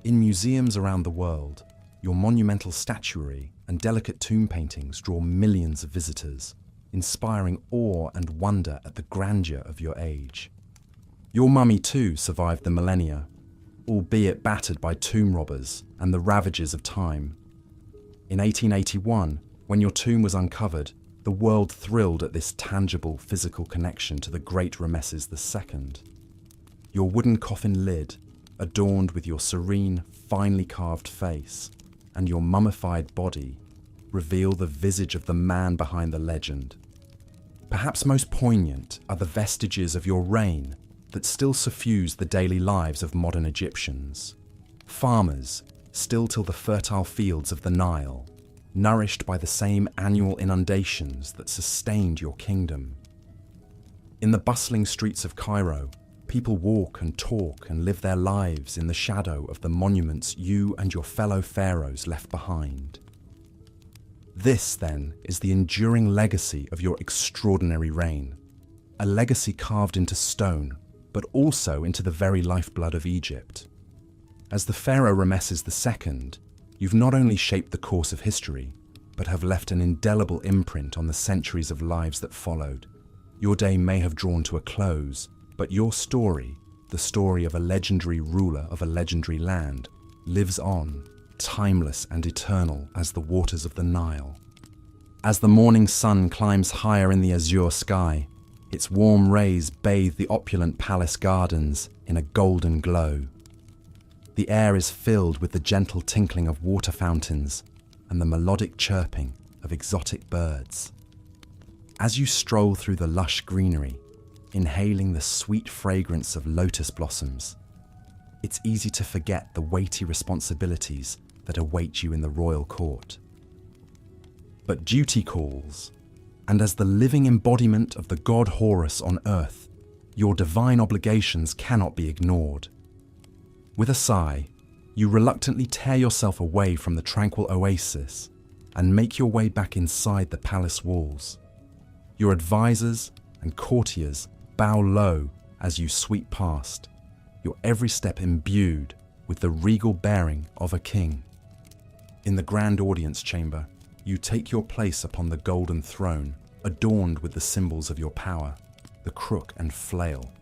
A: In museums around the world, your monumental statuary and delicate tomb paintings draw millions of visitors, inspiring awe and wonder at the grandeur of your age. Your mummy too survived the millennia, albeit battered by tomb robbers and the ravages of time. In 1881, when your tomb was uncovered, the world thrilled at this tangible physical connection to the great Ramesses II. Your wooden coffin lid, adorned with your serene, finely carved face, and your mummified body, reveal the visage of the man behind the legend. Perhaps most poignant are the vestiges of your reign that still suffuse the daily lives of modern Egyptians. Farmers still till the fertile fields of the Nile, nourished by the same annual inundations that sustained your kingdom. In the bustling streets of Cairo, people walk and talk and live their lives in the shadow of the monuments you and your fellow pharaohs left behind. This, then, is the enduring legacy of your extraordinary reign, a legacy carved into stone, but also into the very lifeblood of Egypt. As the Pharaoh Ramesses II, you've not only shaped the course of history, but have left an indelible imprint on the centuries of lives that followed. Your day may have drawn to a close, but your story, the story of a legendary ruler of a legendary land, lives on, timeless and eternal as the waters of the Nile. As the morning sun climbs higher in the azure sky, its warm rays bathe the opulent palace gardens in a golden glow. The air is filled with the gentle tinkling of water fountains and the melodic chirping of exotic birds. As you stroll through the lush greenery, inhaling the sweet fragrance of lotus blossoms, it's easy to forget the weighty responsibilities that await you in the royal court. But duty calls, and as the living embodiment of the god Horus on earth, your divine obligations cannot be ignored. With a sigh, you reluctantly tear yourself away from the tranquil oasis and make your way back inside the palace walls. Your advisors and courtiers bow low as you sweep past, your every step imbued with the regal bearing of a king. In the grand audience chamber, you take your place upon the golden throne, adorned with the symbols of your power, the crook and flail.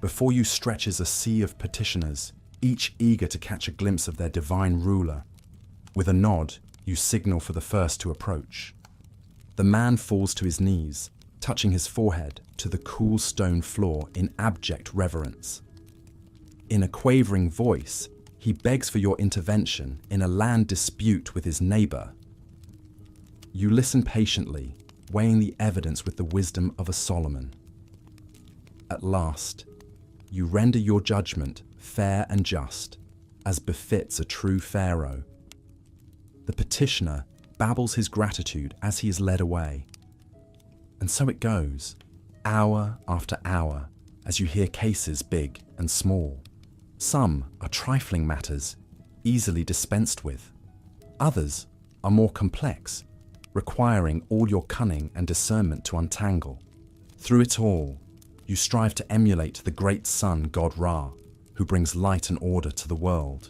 A: Before you stretches a sea of petitioners, each eager to catch a glimpse of their divine ruler. With a nod, you signal for the first to approach. The man falls to his knees, touching his forehead to the cool stone floor in abject reverence. In a quavering voice, he begs for your intervention in a land dispute with his neighbor. You listen patiently, weighing the evidence with the wisdom of a Solomon. At last, you render your judgment fair and just, as befits a true pharaoh. The petitioner babbles his gratitude as he is led away. And so it goes, hour after hour, as you hear cases big and small. Some are trifling matters, easily dispensed with. Others are more complex, requiring all your cunning and discernment to untangle. Through it all, you strive to emulate the great sun god Ra, who brings light and order to the world.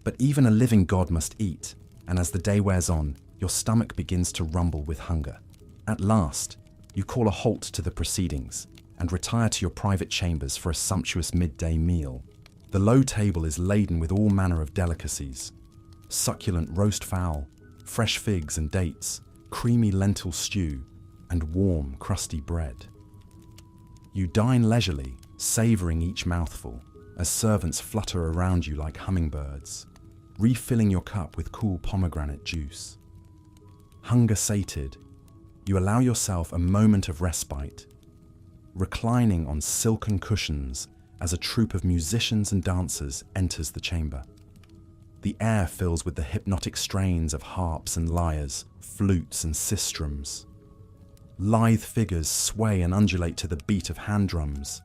A: But even a living god must eat, and as the day wears on, your stomach begins to rumble with hunger. At last, you call a halt to the proceedings and retire to your private chambers for a sumptuous midday meal. The low table is laden with all manner of delicacies: succulent roast fowl, fresh figs and dates, creamy lentil stew, and warm, crusty bread. You dine leisurely, savouring each mouthful, as servants flutter around you like hummingbirds, refilling your cup with cool pomegranate juice. Hunger sated, you allow yourself a moment of respite, reclining on silken cushions as a troupe of musicians and dancers enters the chamber. The air fills with the hypnotic strains of harps and lyres, flutes and sistrums. Lithe figures sway and undulate to the beat of hand drums,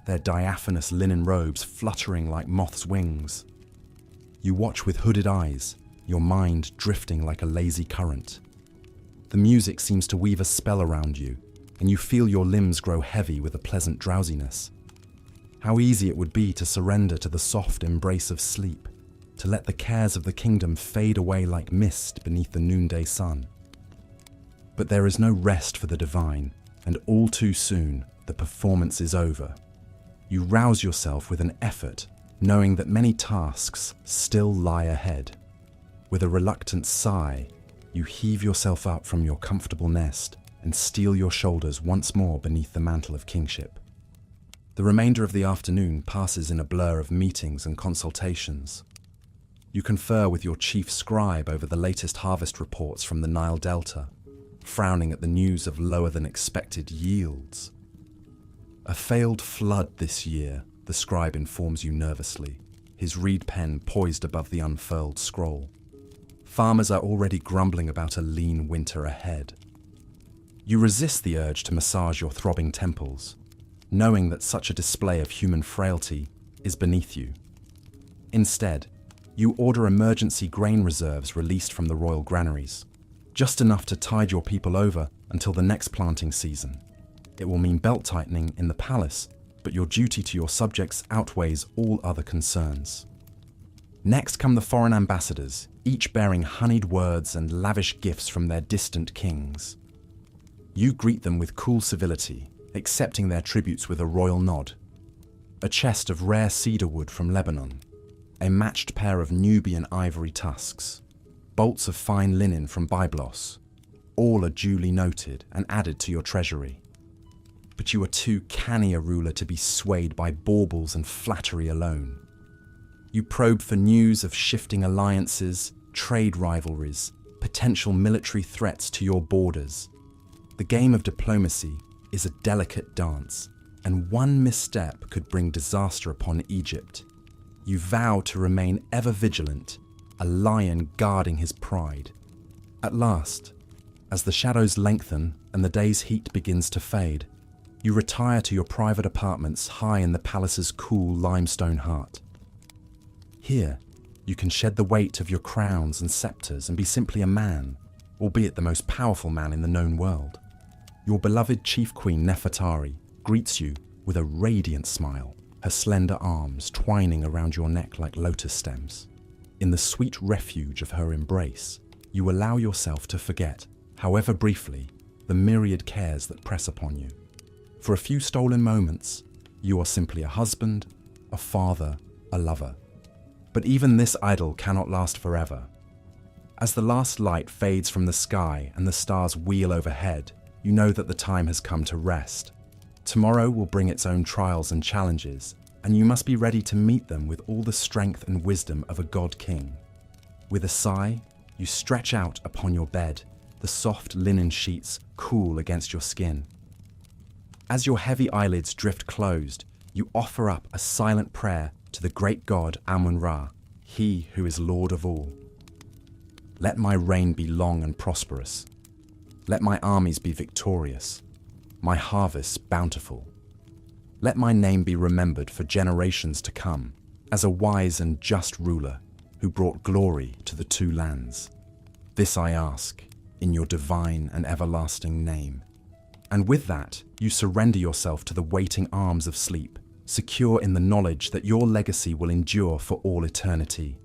A: their diaphanous linen robes fluttering like moths' wings. You watch with hooded eyes, your mind drifting like a lazy current. The music seems to weave a spell around you, and you feel your limbs grow heavy with a pleasant drowsiness. How easy it would be to surrender to the soft embrace of sleep, to let the cares of the kingdom fade away like mist beneath the noonday sun. But there is no rest for the divine, and all too soon, the performance is over. You rouse yourself with an effort, knowing that many tasks still lie ahead. With a reluctant sigh, you heave yourself up from your comfortable nest and steel your shoulders once more beneath the mantle of kingship. The remainder of the afternoon passes in a blur of meetings and consultations. You confer with your chief scribe over the latest harvest reports from the Nile Delta, frowning at the news of lower than expected yields. A failed flood this year, the scribe informs you nervously, his reed pen poised above the unfurled scroll. Farmers are already grumbling about a lean winter ahead. You resist the urge to massage your throbbing temples, knowing that such a display of human frailty is beneath you. Instead, you order emergency grain reserves released from the royal granaries, just enough to tide your people over until the next planting season. It will mean belt-tightening in the palace, but your duty to your subjects outweighs all other concerns. Next come the foreign ambassadors, each bearing honeyed words and lavish gifts from their distant kings. You greet them with cool civility, accepting their tributes with a royal nod. A chest of rare cedar wood from Lebanon, a matched pair of Nubian ivory tusks, bolts of fine linen from Byblos, all are duly noted and added to your treasury. But you are too canny a ruler to be swayed by baubles and flattery alone. You probe for news of shifting alliances, trade rivalries, potential military threats to your borders. The game of diplomacy is a delicate dance, and one misstep could bring disaster upon Egypt. You vow to remain ever vigilant, a lion guarding his pride. At last, as the shadows lengthen and the day's heat begins to fade, you retire to your private apartments high in the palace's cool limestone heart. Here, you can shed the weight of your crowns and scepters and be simply a man, albeit the most powerful man in the known world. Your beloved Chief Queen Nefertari greets you with a radiant smile, her slender arms twining around your neck like lotus stems. In the sweet refuge of her embrace, you allow yourself to forget, however briefly, the myriad cares that press upon you. For a few stolen moments, you are simply a husband, a father, a lover. But even this idyll cannot last forever. As the last light fades from the sky and the stars wheel overhead, you know that the time has come to rest. Tomorrow will bring its own trials and challenges, and you must be ready to meet them with all the strength and wisdom of a god-king. With a sigh, you stretch out upon your bed, the soft linen sheets cool against your skin. As your heavy eyelids drift closed, you offer up a silent prayer to the great god Amun-Ra, he who is Lord of all. Let my reign be long and prosperous. Let my armies be victorious, my harvests bountiful. Let my name be remembered for generations to come as a wise and just ruler who brought glory to the two lands. This I ask in your divine and everlasting name. And with that, you surrender yourself to the waiting arms of sleep, secure in the knowledge that your legacy will endure for all eternity.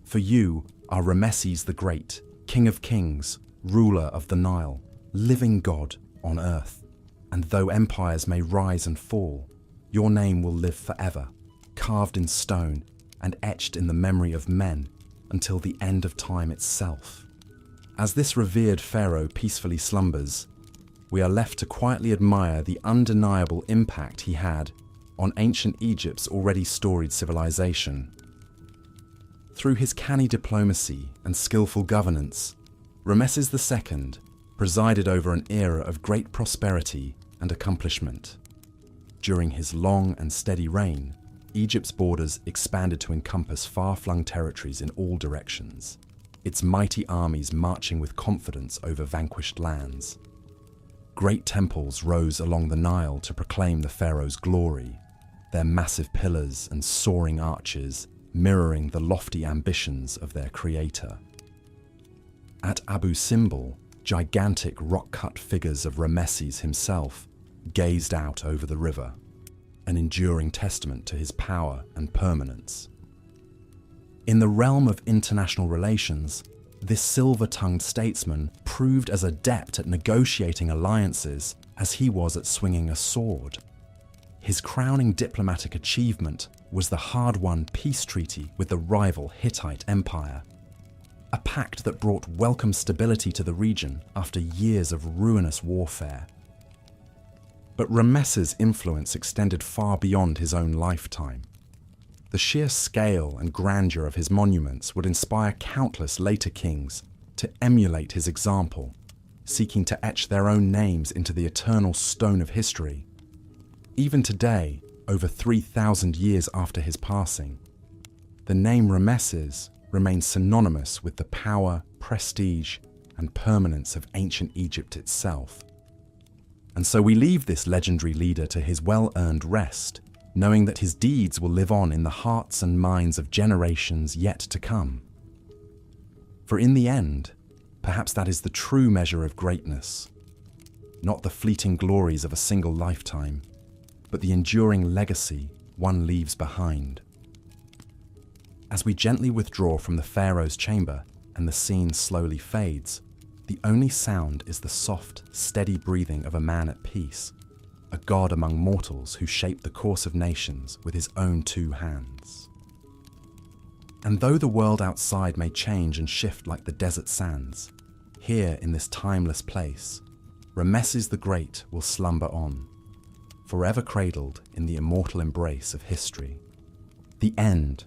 A: For you are Ramesses the Great, King of Kings, ruler of the Nile, living God on earth. And though empires may rise and fall, your name will live forever, carved in stone and etched in the memory of men until the end of time itself. As this revered pharaoh peacefully slumbers, we are left to quietly admire the undeniable impact he had on ancient Egypt's already storied civilization. Through his canny diplomacy and skillful governance, Ramesses II presided over an era of great prosperity and accomplishment. During his long and steady reign, Egypt's borders expanded to encompass far-flung territories in all directions, its mighty armies marching with confidence over vanquished lands. Great temples rose along the Nile to proclaim the pharaoh's glory, their massive pillars and soaring arches mirroring the lofty ambitions of their creator. At Abu Simbel, gigantic rock-cut figures of Ramesses himself gazed out over the river, an enduring testament to his power and permanence. In the realm of international relations, this silver-tongued statesman proved as adept at negotiating alliances as he was at swinging a sword. His crowning diplomatic achievement was the hard-won peace treaty with the rival Hittite Empire, a pact that brought welcome stability to the region after years of ruinous warfare. But Ramesses' influence extended far beyond his own lifetime. The sheer scale and grandeur of his monuments would inspire countless later kings to emulate his example, seeking to etch their own names into the eternal stone of history. Even today, over 3,000 years after his passing, the name Ramesses remains synonymous with the power, prestige, and permanence of ancient Egypt itself. And so we leave this legendary leader to his well-earned rest, knowing that his deeds will live on in the hearts and minds of generations yet to come. For in the end, perhaps that is the true measure of greatness, not the fleeting glories of a single lifetime, but the enduring legacy one leaves behind. As we gently withdraw from the Pharaoh's chamber and the scene slowly fades, the only sound is the soft, steady breathing of a man at peace, a god among mortals who shaped the course of nations with his own two hands. And though the world outside may change and shift like the desert sands, here in this timeless place, Ramesses the Great will slumber on, forever cradled in the immortal embrace of history. The end.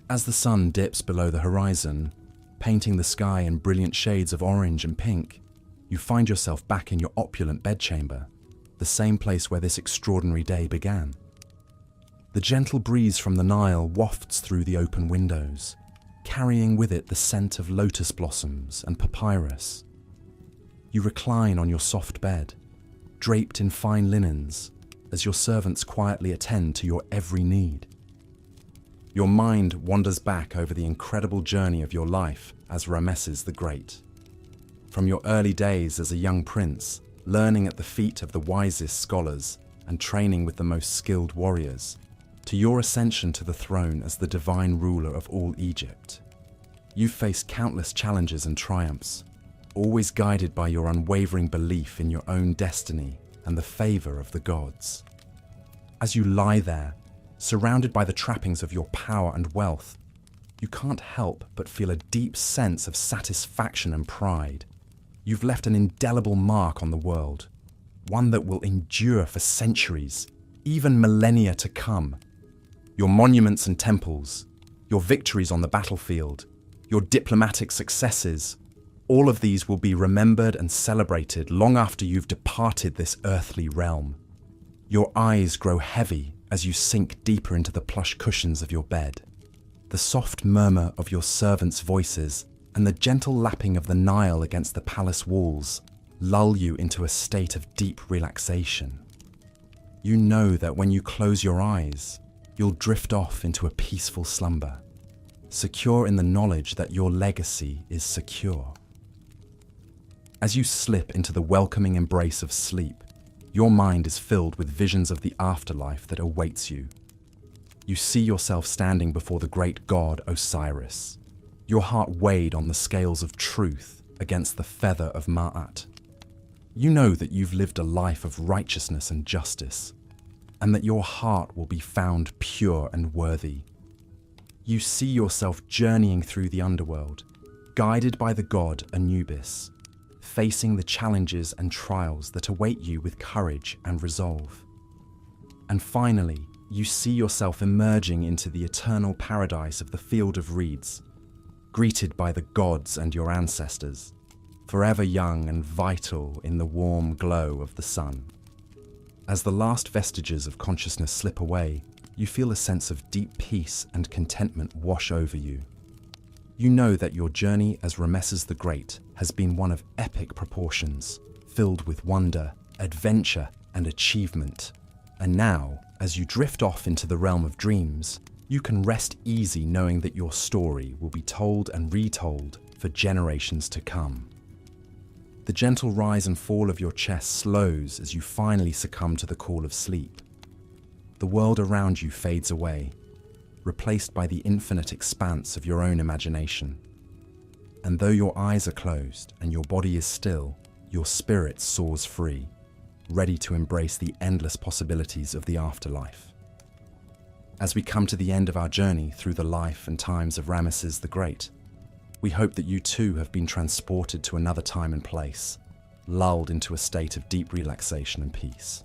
A: As the sun dips below the horizon, painting the sky in brilliant shades of orange and pink, you find yourself back in your opulent bedchamber, the same place where this extraordinary day began. The gentle breeze from the Nile wafts through the open windows, carrying with it the scent of lotus blossoms and papyrus. You recline on your soft bed, draped in fine linens, as your servants quietly attend to your every need. Your mind wanders back over the incredible journey of your life as Ramesses the Great. From your early days as a young prince, learning at the feet of the wisest scholars and training with the most skilled warriors, to your ascension to the throne as the divine ruler of all Egypt. You've faced countless challenges and triumphs, always guided by your unwavering belief in your own destiny and the favor of the gods. As you lie there, surrounded by the trappings of your power and wealth, you can't help but feel a deep sense of satisfaction and pride. You've left an indelible mark on the world, one that will endure for centuries, even millennia to come. Your monuments and temples, your victories on the battlefield, your diplomatic successes, all of these will be remembered and celebrated long after you've departed this earthly realm. Your eyes grow heavy as you sink deeper into the plush cushions of your bed. The soft murmur of your servants' voices and the gentle lapping of the Nile against the palace walls lull you into a state of deep relaxation. You know that when you close your eyes, you'll drift off into a peaceful slumber, secure in the knowledge that your legacy is secure. As you slip into the welcoming embrace of sleep, your mind is filled with visions of the afterlife that awaits you. You see yourself standing before the great god Osiris, your heart weighed on the scales of truth against the feather of Ma'at. You know that you've lived a life of righteousness and justice, and that your heart will be found pure and worthy. You see yourself journeying through the underworld, guided by the god Anubis, facing the challenges and trials that await you with courage and resolve. And finally, you see yourself emerging into the eternal paradise of the Field of Reeds, greeted by the gods and your ancestors, forever young and vital in the warm glow of the sun. As the last vestiges of consciousness slip away, you feel a sense of deep peace and contentment wash over you. You know that your journey as Ramesses the Great has been one of epic proportions, filled with wonder, adventure, and achievement. And now, as you drift off into the realm of dreams, you can rest easy knowing that your story will be told and retold for generations to come. The gentle rise and fall of your chest slows as you finally succumb to the call of sleep. The world around you fades away, replaced by the infinite expanse of your own imagination. And though your eyes are closed and your body is still, your spirit soars free, ready to embrace the endless possibilities of the afterlife. As we come to the end of our journey through the life and times of Ramesses the Great, we hope that you too have been transported to another time and place, lulled into a state of deep relaxation and peace.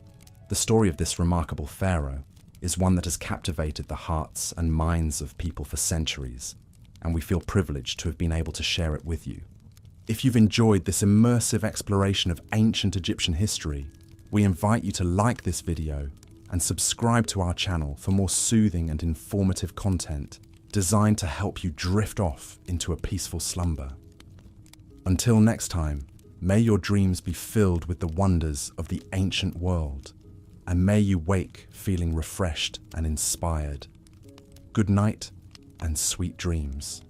A: The story of this remarkable pharaoh is one that has captivated the hearts and minds of people for centuries, and we feel privileged to have been able to share it with you. If you've enjoyed this immersive exploration of ancient Egyptian history, we invite you to like this video and subscribe to our channel for more soothing and informative content designed to help you drift off into a peaceful slumber. Until next time, may your dreams be filled with the wonders of the ancient world, and may you wake feeling refreshed and inspired. Good night and sweet dreams.